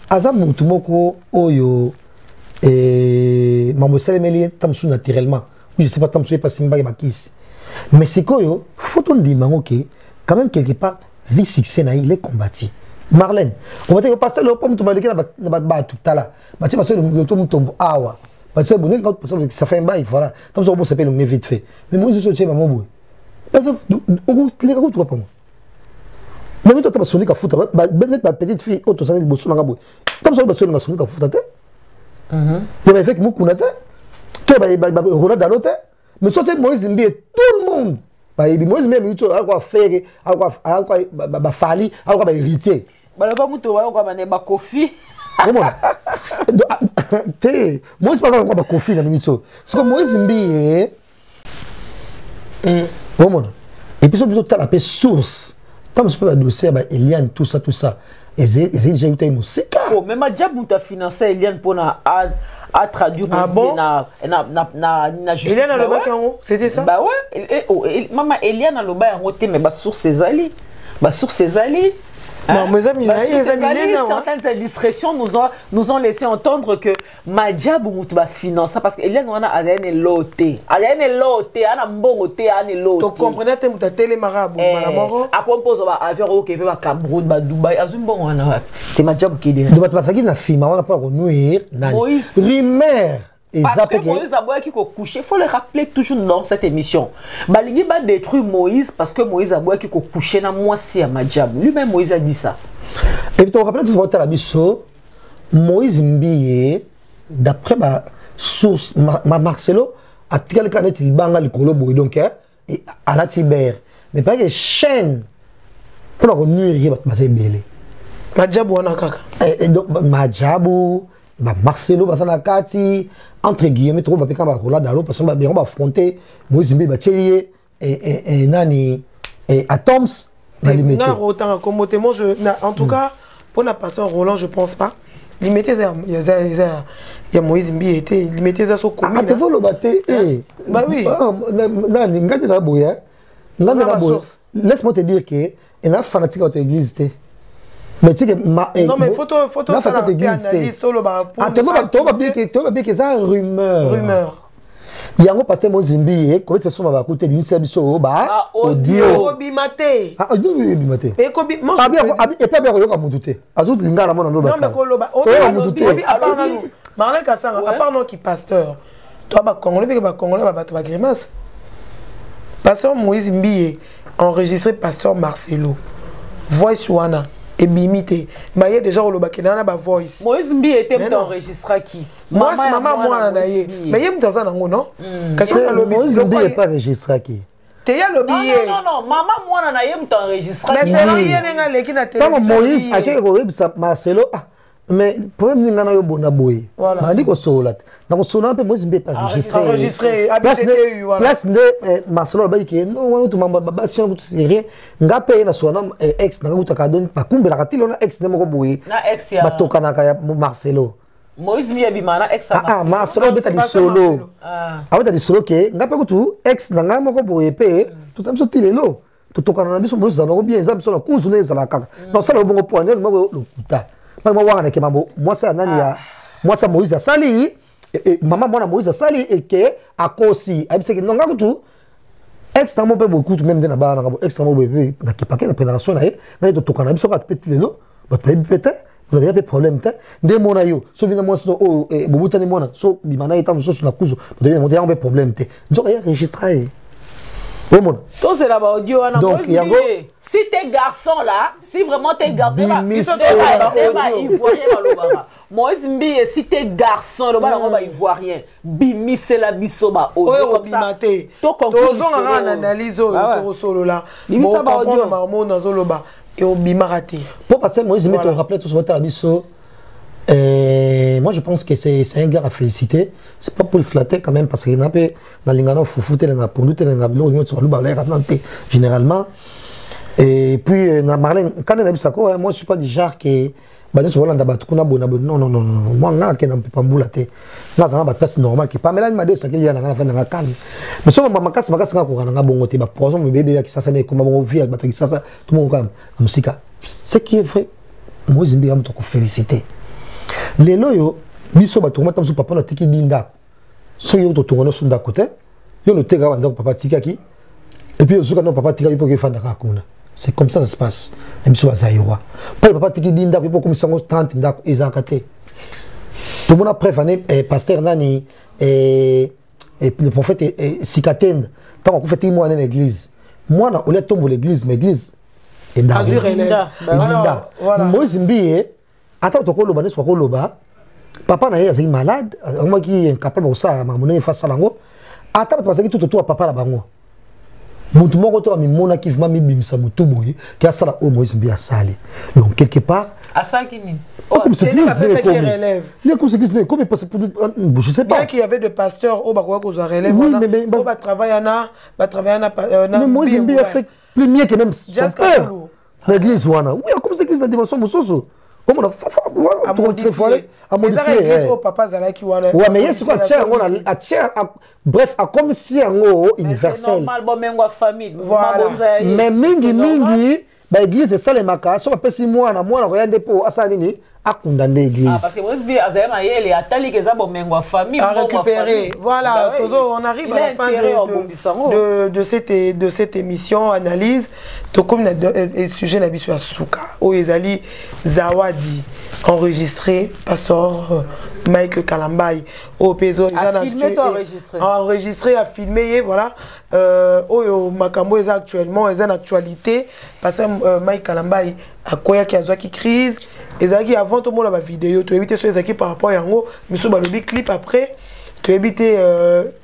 aza mutu moko oyo mamoselemeli tamsu naturellement je sais pas tamsu pas simba bakisi mais c'est quoi faut on dire mangoke quand même quelque part vie succès na il est combattu Marlène on va te passer le pomme to balika na ba tout là ba tu passer le to mutombo awa parce que bonne quand ça fait un bail voilà tamsu on s'appelle le vite fait mais moi je suis maman boy les gars toi pas moi même toi tu vas sonner ka futa ba petite fille auto ça bosso na ngabo tam so ba sonner ka sonner ka futa te il va fait que mukuna te toi ba rola dans l'hôtel mais sortir Moïse Mbi tout le monde Moïse même il a quoi faire, a quoi fali, a quoi héritier. Baloba muto wa kwa bane ba kofi. Comment? Te, Moïse pas quoi ba kofi na minito. C'est comme Moïse mbi comment? Et puis surtout t'as la paix source. Tant que pas dossier ba Eliane tout ça. Et j'ai eu une musique. Oh, même Madjab muta financé Eliane pour na à traduire na justice. Eliane le bac en haut, c'était ça? Bah ouais, maman Eliane a le bac en haut mais ba sur ses alliés. Ba sur ses alliés. Non, mes amis, certaines discrétions nous ont laissé entendre que Madjab va financer parce que Eliane on a Azane loté. Azane loté, ana mbongoté, ana loté. Tu comprenez que tu as télémarabout, malamoro. A compose va avion au Québec, à Cameroun, à Dubaï, azumbo on a. C'est Madjab qui dit. Donc tu vas faire na film, on va pas renouer. Moïse. Primaire. Parce que Moïse a beau qui couché, il faut le rappeler toujours dans cette émission. Balingi va détruire Moïse parce que Moïse a beau qui couché dans moi si à Madjab. Lui-même Moïse a dit ça. Et puis tu rappelles tout votre la biso Moïse Mbiye d'après ma source Marcelo a tiré le canet il banga le colo boy donc et à la Tibère. Mais pas que chaîne pour la nuire va passer belé. Madjab wana kaka. Et donc Madjabou Marcelo Batana Kati, entre guillemets, trop bapé quand on va dans l'eau parce qu'on va affronter Moïse Mbi Bachelier et Nani et Atoms. En tout cas, pour la passer Roland, je pense pas. Il mettait ça, il y a Moïse Mbi était, il mettait ça sur commune. Ah, tu veux le battre? Bah oui. Laisse-moi te dire que il y a un fanatique de l'église. Mais tu sais que non mais photo ça la analyse tout le bas pour tu vas bien que ça rumeur il y a un pasteur Moïse Mbi quand c'est son ba côté d'une service ba audio bimate audio bimate et kobi moi et pas bien yoka mututé azut lingala mona ndo ba non mais koloba audio à part nous Marlène Kassanga à part nous qui pasteur toi ba congolais ba to ba grimace pasteur Moïse Mbi enregistré pasteur Marcelo voice wana et bimité mais il y a déjà le bakena na voice Moïse Mbi était enregistré qui maman moi na ye mais yem dans un non parce que le Moïse Mbi est pas enregistré qui te ya le billet non maman moi na yem enregistré mais c'est rien nga leki na télé comme Moïse a quelque chose Marcelo mais problème ni ngana yo bona boy mandi ko solat na ko solat pe Moïse Mbi pas enregistré habité voilà place de Marcelo ba ki non wana tu mamba ba si on tu rien ngape na sona ex na kuta ka don pa kumbe la katilo na ex ne moko boy na ex ya batoka na ka Marcelo Moïse Mbi abi mana ex Marcelo beta di solo beta di solo ke ngape ko tu ex na nga moko boy pe tout ça tilelo to toka na biso Moïse na ko bien ça biso na kuzu ne za la kaka non ça le bongo point ngoko lo kuta moi ça nani ya moi ça Moïse Sali et maman moi Moïse Sali et que à kosi abise que non nga kutu extrêmement peu beaucoup même dans ba na extrêmement bébé na ki paquet na préparation na mais to tokana biso ka petit lelo ba peut-être vous avez des problèmes de mona yo so bina moi so o bobutani mona so bimana eta so na kuzo vous avez des problèmes te nzo ya enregistrer. Tout c'est là-bas audio. Donc, si t'es garçon là, si vraiment t'es garçon là, Moïse Mbi, si t'es garçon, le bas là, ivoirien, bimi c'est la bisoba audio comme ça. To on analyse au solo là. Bon, on a marmot dans zoloba et on bimarate. Pour passer Moïse Mbi te rappeler tout ce que tu as biso. Moi je pense que c'est un gars à féliciter. C'est pas pour le flatter quand même parce qu'il n'a pas dans l'ingano foufouté dans la pondu dans la blonde sur le balai généralement. Et puis Marlène quand on a vu ça quoi moi je suis pas du genre qui bah sur Hollande bah tout non moi on a qui n'a pas mboulaté là ça va place normal qui pas mais là il m'a dit qu'il y a na fin na calme mais sur ma makasi ko na bongo te ba poison me bébé qui ça c'est comme bon vie avec qui ça tout le monde comme sika ce qui est vrai moi je me dis féliciter. Les loyaux, biso batuma tam su papa na tiki binda. So yo to tongono sunda côté, yo no tega wanda papa tika ki. Et puis so kana papa tika ipo ke fanda ka kuna. C'est comme ça se passe. Les biso bazaïwa. Pas papa tiki binda ipo comme 30 ndako ezakate. Tout le monde après fané pasteur nani et le prophète Sikaten tant qu'on fait moi dans l'église. Moi na ole tombe l'église, mais l'église et dans Moïse Mbi attends to koloba ne so koloba papa na ye azali malade moi qui incapable de ça maman face à lango attends parce que tout papa la bango Mutu moko to ami mona ki vima mi bimisa mutu boye ki asala o Moïse Mbi asali. Donc quelque part Asakini. Comme c'est qui relève. Il y a comme c'est qui comme parce que je sais pas. Bien qu'il y avait des pasteurs au Bakoua qu'on relève. Oui, mais va travailler mais Moïse Mbi a fait plus mieux que même son père. L'église wana. Oui, comme c'est qui la dimension musoso. Comme on a modifié. Ouais, mais il y a ce qu'on a bref, comme si un mot universel. C'est normal, bon, même famille. Mais mingi, l'église c'est ça les makas. Si on peut si moi, on regarde pour Asanini, à condamner l'église. Ah, parce que moi, je à Tali que ça, bon, même famille. À récupérer. Voilà, on arrive à la fin de cette émission, analyse. Tout comme le sujet n'a pas Souka, où ils allaient Zawadi. Enregistré, pasteur Mike Kalambai au Peso, enregistré, à filmer, voilà. Au Makambo est actuellement, est en actualité, parce que Mike Kalambai a quoi qui a qui crise, et qui avant tout le monde la vidéo, tu évites sur les équipes par rapport à Yango, mais sur le clip après, tu évites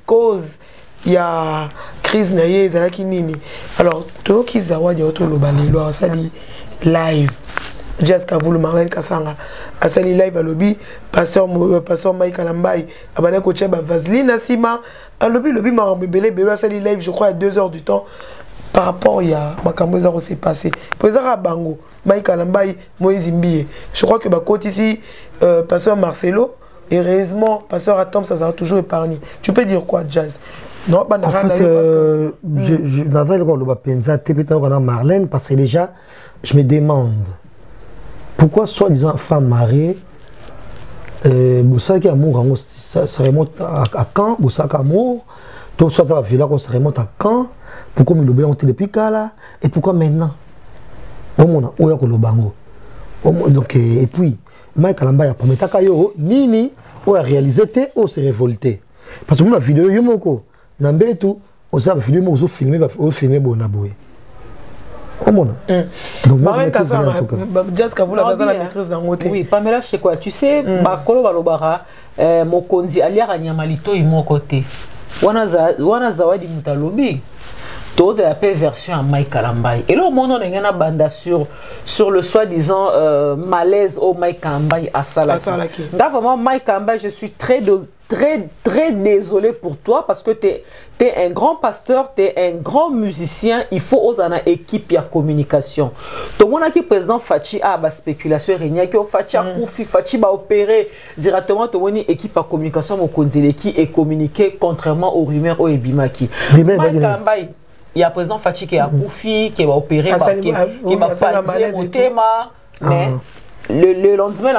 cause, il y a crise naïe, qui nini. Alors, toi qui zawadi auto le balilo, ça dit live. Jazz Kavoulou Marlène Kassanga a sali live à lobby pasteur Mike Kalambai abana coach ba Vaseline Asima à lobby m'a belé a sali live je crois à 2 heures du temps par rapport il y a makambo ça s'est passé pour ça bango Mike Kalambai Moïse Mbi je crois que ba côté ici pasteur Marcelo et heureusement pasteur Atom ça sera toujours épargné. Tu peux dire quoi Jazz? Non, bah, en fait, je n'avais le pensa Marlène parce que déjà je me demande pourquoi soi-disant femme mariée, Boussaki amour, ça remonte à quand? Boussaki amour, donc soit à Villa, ça remonte à quand? Pourquoi me l'oublions depuis là? Et pourquoi maintenant? Donc, et puis, Mike Kalamba a promis Takayo, Nini, ou a réalisé, ou s'est révolté. Parce que la vidéo, Yomoko, Nambetu, on s'est filmé, on s'est filmé, Bonaboué. Donc, Marlène Kassanga, Jazz Kavoulou a la maîtrise d'un côté. Oui, Pamela, je sais quoi. Tu sais, Bakolo Balobara, Mokonzi, Aliara Nyamalito, il mon côté. Wana Zawadi Mutalobi. Tous la version à Mike Kalambai. Et là, au moment où on a banda sur le soi-disant malaise au Mike Kalambai à Salaki. Vraiment, Mike Kalambai, je suis très désolé pour toi parce que tu es un grand pasteur, tu es un grand musicien. Il faut oser une équipe de communication. Tout le monde qui est président Fachi a la spéculation, Fachi a Koufi, Fachi va opérer directement. Tout le monde équipe de communication qui est communiqué contrairement aux rumeurs au Ebimaki. Mike Kalambai. Il y a président Fachi qui a Koufi, qui va opérer, qui va pas au thème, mais le lendemain,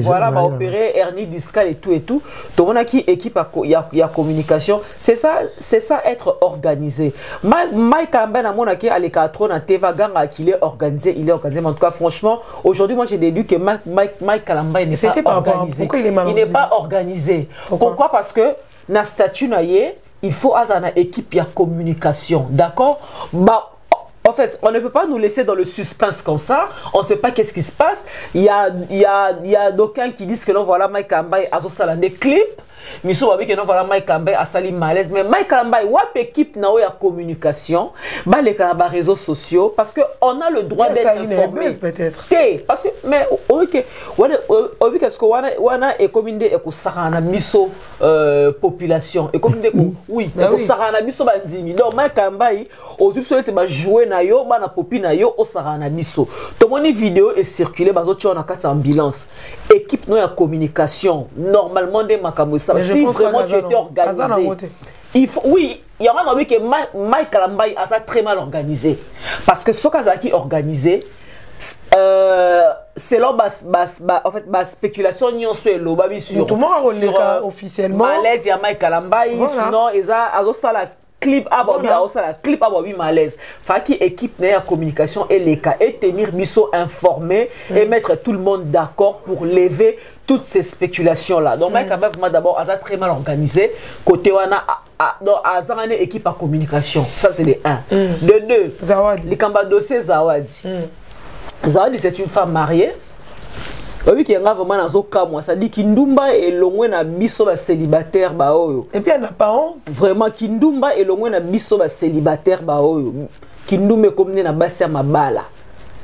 voilà, va opérer hernie discale et tout. Tout le monde qui équipe, il y a communication. C'est ça être organisé. Mike Kambé, à l'écatron, à Teva Ganga, il est organisé. En tout cas, franchement, aujourd'hui, moi j'ai déduit que Mike Kalamba n'est pas organisé. Pourquoi il est mal organisé? Il n'est pas organisé. Pourquoi? Parce que na statut naïe, il faut avoir une équipe de communication, d'accord? En fait, on ne peut pas nous laisser dans le suspense comme ça. On ne sait pas qu'est-ce qui se passe. Il y a d'aucuns qui disent que non, voilà, Mike Kambai a sorti des clips. Mais si on dit que non, voilà, Mike Kambai a sali malaise. Mais Mike Kambai, wap équipe na ya communication, bah les réseaux sociaux, parce que on a le droit d'être informé. Peut-être. Parce que mais ok, qu'est-ce que wana est communiqué et que sarana miso population et communiqué oui, que sarana miso bandimi. Donc Mike Kambai, aux substituts ba jouer na yo, ba na popi na yo, au sarana miso. Tout mon vidéo est circulé, bazo tu on a 4 ambulance. Équipe no ya communication, normalement des makambo. Si vraiment tu étais organisé, il faut, oui, il y a un que Mike Kalambai a ça très mal organisé. Parce que ce qui est organisé, c'est là en fait ma spéculation sur le babi sur tout le monde officiellement malaise il y a Mike Kalambai sinon ils a ça la clip clip malaise faki équipe na communication et les cas et tenir miso informé et mettre tout le monde d'accord pour lever toutes ces spéculations là. Donc Mike Kalambai d'abord a très mal organisé côté wana donc azamane équipe à communication, ça c'est les 1. De 2 Zawadi les Kamba dossier Zawadi. Zawadi c'est une femme mariée. oui qui nga vraiment nazo kamwa ça dit kindumba elongwe na biso ba célibataire ba oyo et puis elle n'a pas honte vraiment kindumba elongwe na biso ba célibataire ba oyo kindumba comme na basi ya mabala.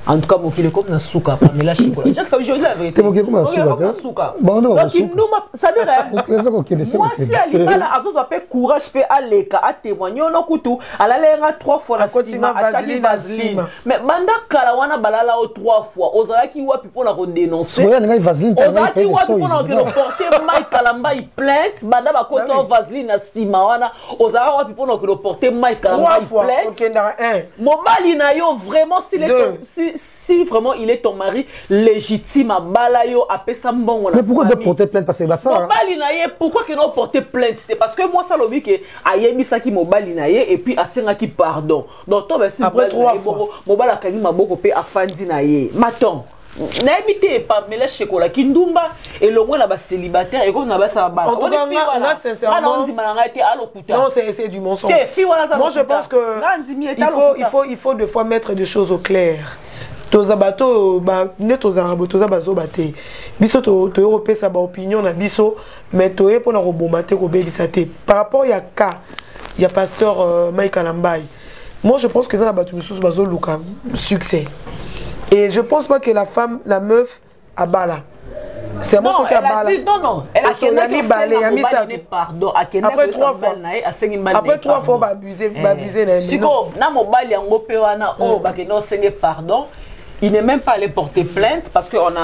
En tout cas, mon kilo comme na souka, Pamela Chikola. Juste comme je dis la vérité. Mon kilo comme na souka. Bon non. Donc il nous ça veut dire. Moi si elle pas là, azo ça fait courage fait aleka à témoigner on kutu, ala lenga 3 fois la sima a chaki vaseline. Mais banda kala wana balala au 3 fois. Ozala ki wapi pour la dénoncer. Soya lenga vaseline. Ozala ki wapi pour la porter Mike Kalamba il plainte, banda ba kota vaseline na sima wana. Ozala wapi pour la porter Mike Kalamba il plainte. Mobali na yo vraiment si vraiment il est ton mari légitime à balayo à Pesambongo. Mais pourquoi de porter plainte parce que ça pourquoi que non porter plainte c'est parce que moi ça lobby que ayemi saki mobali na ye et puis asenga ki pardon. Donc toi si après 3 fois mobala kangi maboko pe afandi na ye. Maton n'habitez pas mais les chocolat kindumba et le moins là-bas célibataire et comme na basa ba. En tout cas là sincèrement non c'est du mensonge. Moi je pense que il faut des fois mettre des choses au clair. Tozabato ba ne tozarabo tozabazo baté biso to européen sa ba opinion na biso mais toye pour na robomate ko bebisate par rapport ya cas ya pasteur Mike Kalamba. Moi je pense que ça na batu biso bazo luka succès. Et je pense pas que la meuf a bala. C'est moi qui a bala. Non, elle a mis ça. Pardon, après 3 fois. Après 3 fois, bah abuser. Si na mobali yango pe wana o ba ke no senge pardon. Il n'est même pas allé porter plainte parce qu'on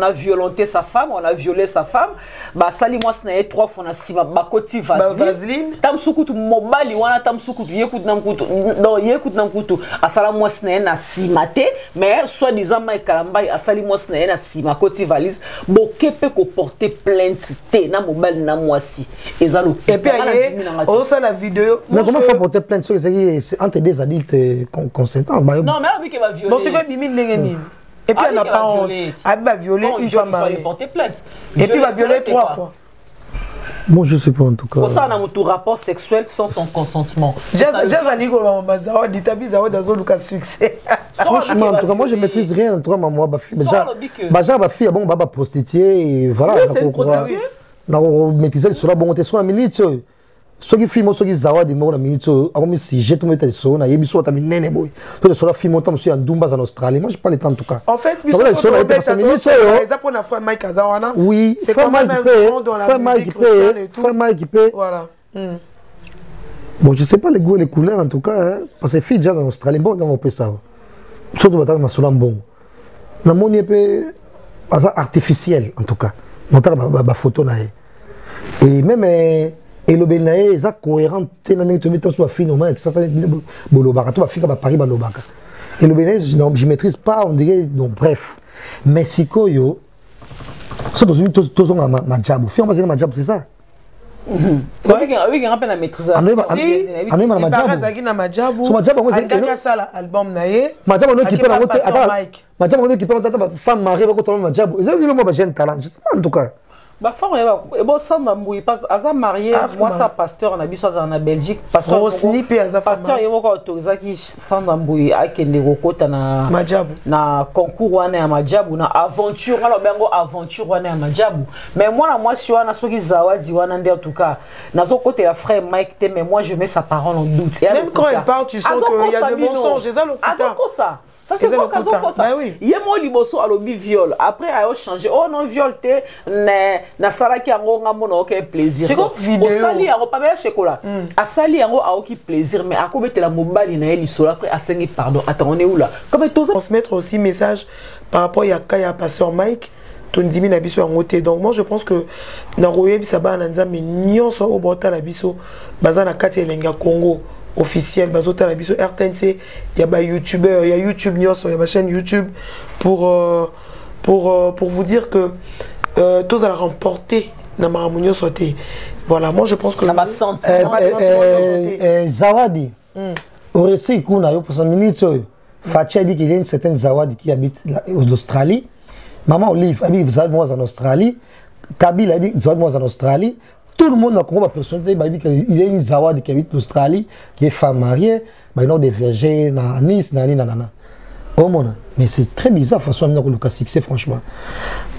a violenté sa femme, on a violé sa femme. Bah sali moi snaye 3 fois na sima bakoti vaseline. Tam sukutu mobali wana tam sukutu yekut namkutu. Non yekut namkutu. Asala moi snaye na simate mais soit disant Mike Kalamba asali moi snaye na sima koti valise. Bokepe ko porter plainte té na mobali na moisi. Ezalo. Et puis on sait la vidéo. Mais comment faut porter plainte sur c'est entre des adultes consentants? Non mais là qui va violer. Et puis elle n'a pas honte. Elle va violer une femme mariée. Et puis elle va violer 3 fois. Moi je sais pas en tout cas. Pour ça on a un rapport sexuel sans son consentement. Franchement en tout cas moi je maîtrise rien en tout cas moi ma fille. Ma fille bon baba prostituée et voilà. C'est une prostituée. On maîtriser sur la bonté sur la minute. Ce qui filme, ce qui zawadi mo na minute, comme si j'ai tout mettre sur na yebiso ta minene boy. Tout le soir film autant monsieur en Dumba en Australie. Moi je parle en tout cas. En fait, c'est pour la fois Mike Azawana. Oui, c'est comme un grand dans la musique et tout. Voilà. Bon, je sais pas les goûts et les couleurs en tout cas hein, parce que fille déjà en Australie bon on peut ça. Surtout battre ma solam bon. Na moni peu artificiel en tout cas. Montar ba photo na et même et le belnae est cohérent tenant que tu sur finalement ça ça bolobaka tu vas faire à Paris balobaka et le belnae je maîtrise pas on dirait donc bref Mexico yo ça dans une tous ma job faire ma job c'est ça oui on appelle la maîtrise ma job ça l'album naé ma job on qui peut la monter ma job on qui peut la femme mariée va contre ma job c'est le moi jeune talent je sais pas en tout cas. Bah femme et bon ça m'embrouille parce que marié moi ça pasteur on a vu ça en Belgique pasteur pasteur il va autoriser qui sans m'embrouille à kende kokota na majabu na concours wana ya majabu na aventure alors bengo aventure wana ya majabu mais moi si wana soki zawadi wana en tout cas na zo côté ya frère Mike mais moi je mets sa parole en doute même quand il parle tu sens qu'il y a des mensonges ça ça c'est quoi ça il mo liboso alobi viol après a changé oh non viol te na salaki yango ngamona OK plaisir c'est quoi vidéo osali yango pa ba chocolat asali yango a OK plaisir mais akobetela mobali na eli solo après asengi pardon attends on est où là comme tous on se mettre aussi message par rapport à Kaya pasteur Mike tondimi na biso yango te donc moi je pense que na royebi saba na nzambe nyonso o bota la biso bazana kati elenga Congo officiel bazota la biso RTNC il y a youtubeur il y a YouTube News il y a ma chaîne YouTube pour vous dire que tous à la remporter na maramunyo sauté voilà moi je pense que Zawadi au récit qu'on a eu pour 5 minutes Fatia dit qu'il y a une certaine Zawadi qui habite en Australie maman Olive habite moi en Australie Kabil habite moi en Australie. Tout le monde a compris la personnalité, il y a une Zawadi qui habite en Australie, qui est femme mariée, il y a des vergers à Nice, nanana. Oh mon, mais c'est très bizarre la façon dont on a succès franchement.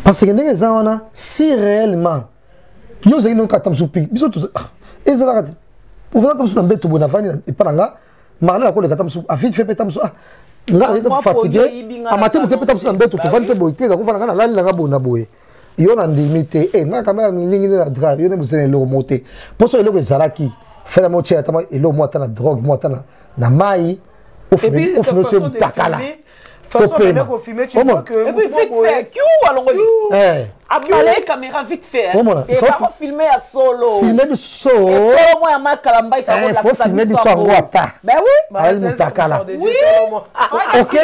Parce que les gens si réellement yo zaki non katam soupi biso tout et ça là on va tam sou dans beto bonavani et pas nga marla ko le katam sou a vite fait petam sou nga est fatigué a matin mo petam sou dans beto to vani pe boy pe ko fana nga la nga bona boy yo na limité et nga kama ngingi na drive yo ne buzene lo moté pour ça lo ezalaki fait la moitié tama et lo mo tana drogue mo tana na mai au final c'est takala façon de qu'on filmer tu vois que et puis vite fait qui alors abalé caméra vite fait et pas filmer à solo filmer du solo et moi ma kalamba il faut filmer du solo wata ben oui elle mutakala oui OK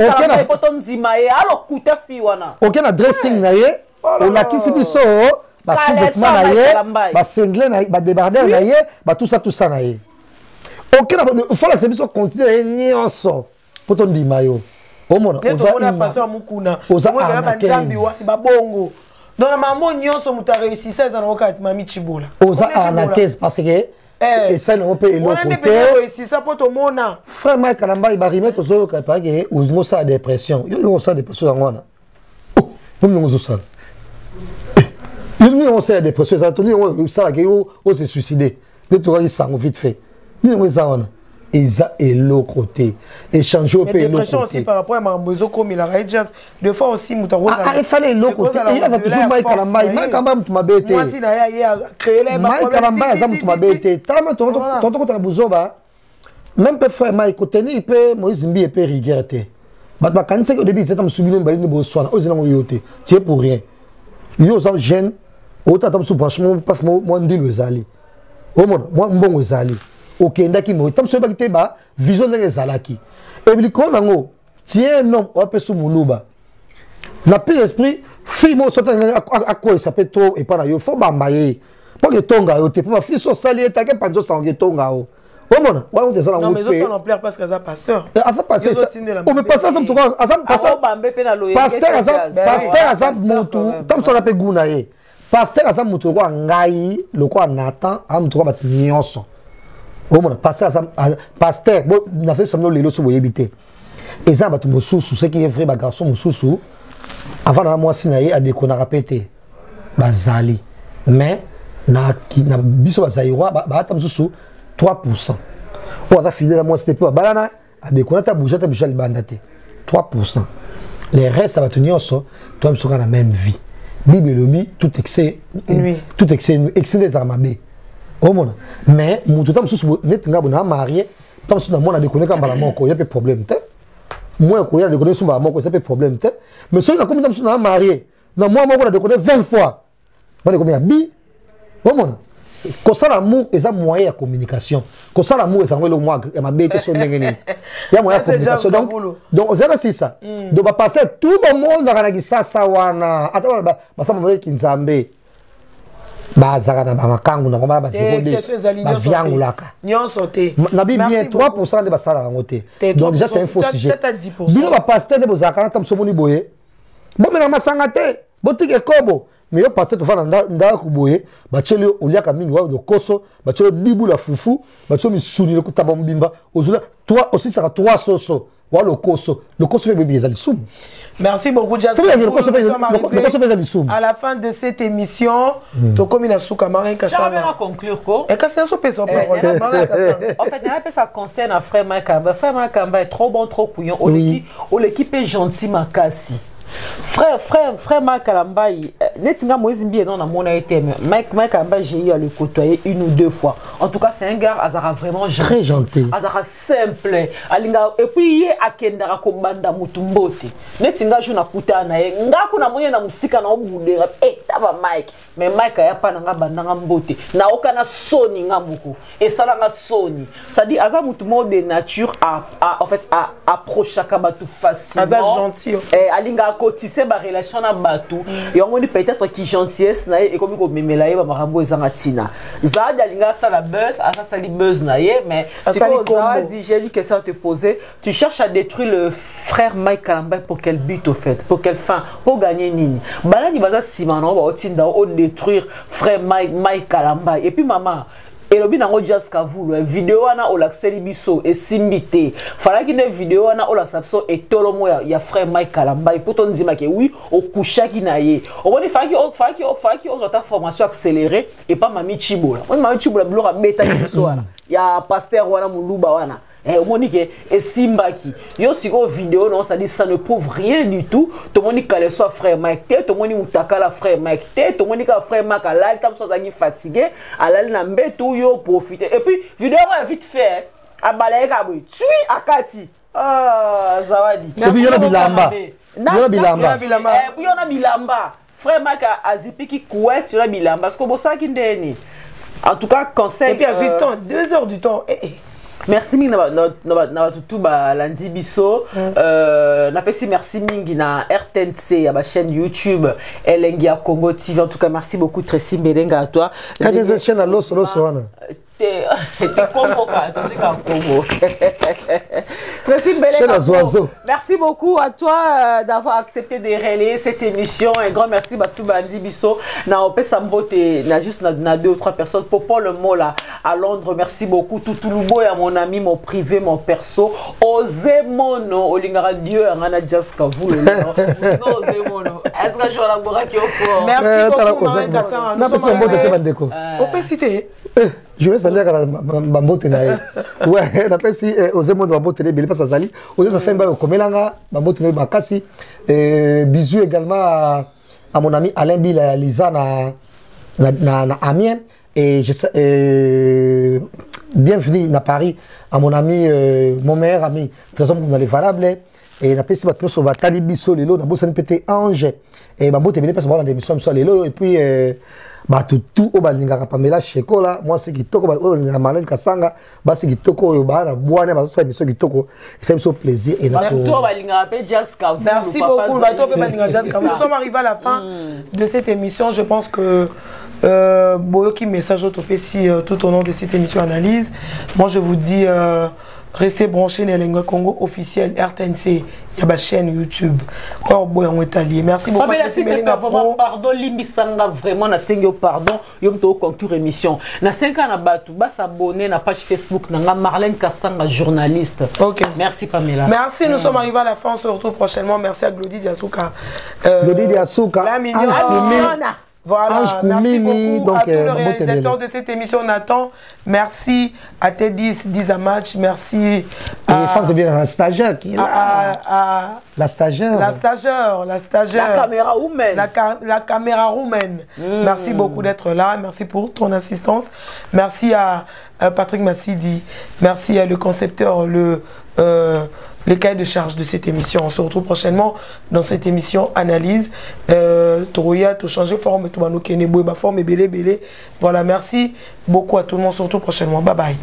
OK na photo nzima et alors kuta fi wana OK na dressing na ye on a kisi biso ba sous-vêtements na ye ba single na ba débardeur na ye ba tout ça na ye OK na faut la biso continuer nyonso poto ndima yo omona oza passer mukuna oza banzambi wa babongo dans la maman nyonso muta réussi 16 ans okat mami chibola oza arnaqueuse parce que et ça non peut le côté réussi ça poto mona frère Mike Kalamba il va remettre zo ka pa que ozo ça dépression yo ça dépression ngwana comme nous ça il on ça dépression ça toni on ça que on se suicider de toi il sang vite fait ni on ça on Eza et l'autre côté. Échanger au pays. Dépression aussi par rapport à Mambozo comme il a jazz. Deux fois aussi, Moutarosa. Ah, il fallait l'autre côté. Il y avait toujours Mike Kalamba. Mike Kalamba, tu m'as bêté. Moi, si il a créé les Mike Kalamba, tu m'as bêté. Tellement, tonton, quand tu as Bouzoba, même peu frère Mike, Koteni, il peut, Moïse Mbi, il peut regretter. Mais quand c'est au début, c'est un souvenir de Bossoana. Aux Zélandais, yoté. Tu es pour rien. Yo, ça, jeune. Autant, tu franchement, pas moi, on dit le Zali. Oh, moi, bon, le Zali. Ok, ndaki mo tam so ba kite ba vision de zalaki et bi ko nango tiens non o pe sou muluba na pe esprit fi mo so tanga a ko ça peut trop et pas na yo fo bamba ye pour que tonga yo te pour ma fi so sali ta ke panzo sangue tonga o mona wa on desala non mais ça non plaire parce que ça pasteur ça pasteur on me passer ça me trouve azam pasteur azam montu tam so la pe guna ye pasteur azam montu ko ngai le ko Nathan am to ba nyonso. Oh mon pasteur bon na fait somno lelo so boyebité et ça batu mususu ce qui est vrai ba garçon mususu avant na moi sinaye a décona répéter bazali mais na biso bazairwa ba ta mususu 3%. On a filé la moi c'était pas balana a décona ta bouger ta bijal bandate 3%. Les restes ça va tenir so toi tu la même vie bible lobi tout excès des armabé. Oh mon, mais mon tout temps sous net nga bona marié tant sous na mona de connaître kamba la moko y a pas problème té moi ko ya de connaître sous ba moko c'est pas problème té mais so na comme tam sous na marié na moi moko na de connaître 20 fois moi de combien bi oh mon ko ça l'amour et ça moyen de communication ko ça l'amour et ça le moi et ma bête so ndenge ni ya moyen de communication donc zéro c'est ça donc va passer tout le monde dans la sasa wana ata ba ça me ki nzambe bazaka na bamakangu na ngoma bazikode baviangulaka nyonso te na bien 3% de basala yango te donc déjà c'est un faux sujet bino ba pasteur de bozaka na tamsomoni boye bo mena masanga te botike kobo mais yo pasteur to fana nda ku boye bacheli oliaka mingi wa koso bacheli bibu la fufu bacheli misuni le kutaba mbimba ozula toi aussi ça 3 soso wa le koso fait bébé les soum. Merci beaucoup Jazz. À la fin de cette émission, to comme il a sous Kamarin Kassama. Je vais conclure quoi. Et Kassama so pèse en fait, il y a ça concerne à frère Makamba. Frère Makamba est trop bon, trop couillon. L'équipe est gentil makasi. Frère Mike Kalamba, netinga Moïse Mbi non na mona été Mike Kalamba j'ai eu à le côtoyer 1 ou 2 fois. En tout cas, c'est un gars azara vraiment gentil. Très gentil. Azara simple. Alinga et puis yé akendara ko banda mutumbote. Netinga jo na kuta na ye. Nga kuna moye na musika na obudera. Taba Mike. Mais Mike ya pa na nga banda nga mbote. Na okana soni nga muko. Et ça nga soni. Ça dit aza mutumo de nature en fait à approcher kabatu facilement. Aza gentil. Alinga tisser ma relation na batou et on dit peut-être qui gentillesse na et comme ko memela ye ba marambo ezanga tina za dalinga ça la buzz à ça li buzz na ye mais c'est quoi ça dit j'ai dit que ça te poser tu cherches à détruire le frère Mike Kalamba pour quel but au fait pour quelle fin pour gagner nini balani baza simano ba otinda o détruire frère Mike Kalamba et puis maman et le bien en Just Kavulu vidéo ana olaxeli biso et simbité fala ki ne vidéo ana olaxapso et tolomo ya frère Mike Kalamba et pourtant dit que oui au coucha qui naie on dit faki aux autres formation accélérée et pas mami Chibola on mami Chibola blora beta biso wana ya pasteur wana muluba wana Monique et Simbaki. Yo siko vidéo non ça dit ça ne prouve rien du tout. Tout le monde qui soit frère Mike T, tout le monde mutaka la frère Mike T, tout le monde qui frère Mike Alal, comme ça qui fatigué, Alal n'a tout yo profiter. Et puis vidéo est vite fait. À balayer kabou. Tu akati. Ah Zawadi. Et puis yo na bilamba. Yo na bilamba. Et puis yo na bilamba. Frère Mike Azipi qui couette sur la bilamba parce que bon ça qui ndeni. En tout cas conseil. Et puis à 8 ans, 2 heures du temps. Merci mingi na tout lundi biso na pesi merci mingi na RTNC ya ba chaîne YouTube Elengia Congo TV. En tout cas merci beaucoup Tracy Mbelenga à toi. Quand des chaînes à l'os wana t'es convoqué tu sais Congo. Tracy Mbelenga. Merci beaucoup à toi d'avoir accepté de relayer cette émission. Un grand merci à tout lundi biso na opesa mbote na juste na 2 ou 3 personnes pour Paul Mola à Londres. Merci beaucoup tout Lubo à mon ami, mon privé, mon perso. Osez mono, Olingara Dieu, Angana Just Kavulu. Osez mono. Est-ce que je vais la boire qui est au fort? Merci beaucoup, Marine Kassan. Nous sommes bons. Opacité. Je vais saluer à Bambote. Ouais, d'après si Osez mono Bambote, il passe à Zali. Osez ça fait un bail au Komelanga, Bambote Bakassi. Bisous également à mon ami Alain Bill Lisa na Amiens. Et bienvenue à Paris à mon ami, mon meilleur ami, très homme dans les valables. Et la personne qui sur Batali Bisso, Lelo, n'a pas besoin de péter Ange. Et Bambo t'es venu parce que dans l'émission sur Lelo. Et puis, tout au Balingara Pamela Chekola, moi c'est qui toko, Marlène Kasanga, c'est qui toko, Yobana, Boana, c'est émission qui toko. C'est un plaisir. Et merci beaucoup, nous sommes arrivés à la fin de cette émission. Je pense que Boyoki message au si tout au long de cette émission analyse. Moi je vous dis restez branchés les Elengia Congo officiel RTNC, il y a ma chaîne YouTube. Merci beaucoup. Pardon, Limbisanga vraiment na sengyo pardon, yom to conclure émission. Na 5 ans na batu ba s'abonner na page Facebook na Marlène Kassanga journaliste. OK. Merci Pamela. Merci, nous sommes arrivés à la fin, on se retrouve prochainement. Merci à Glody Diasuka. Glody Diasuka. La mignonne. Voilà, merci beaucoup donc, à tous les réalisateurs de cette émission, Nathan. Merci à Teddy Dizamatch. Merci à la stagiaire qui est là. La stagiaire. La caméra roumaine. La caméra roumaine. Merci beaucoup d'être là. Merci pour ton assistance. Merci à Patrick Massidi. Merci à le concepteur, les cahiers de charge de cette émission. On se retrouve prochainement dans cette émission analyse. Toroya, tout changer forme, tout forme belé. Voilà, merci beaucoup à tout le monde. On se retrouve prochainement. Bye bye.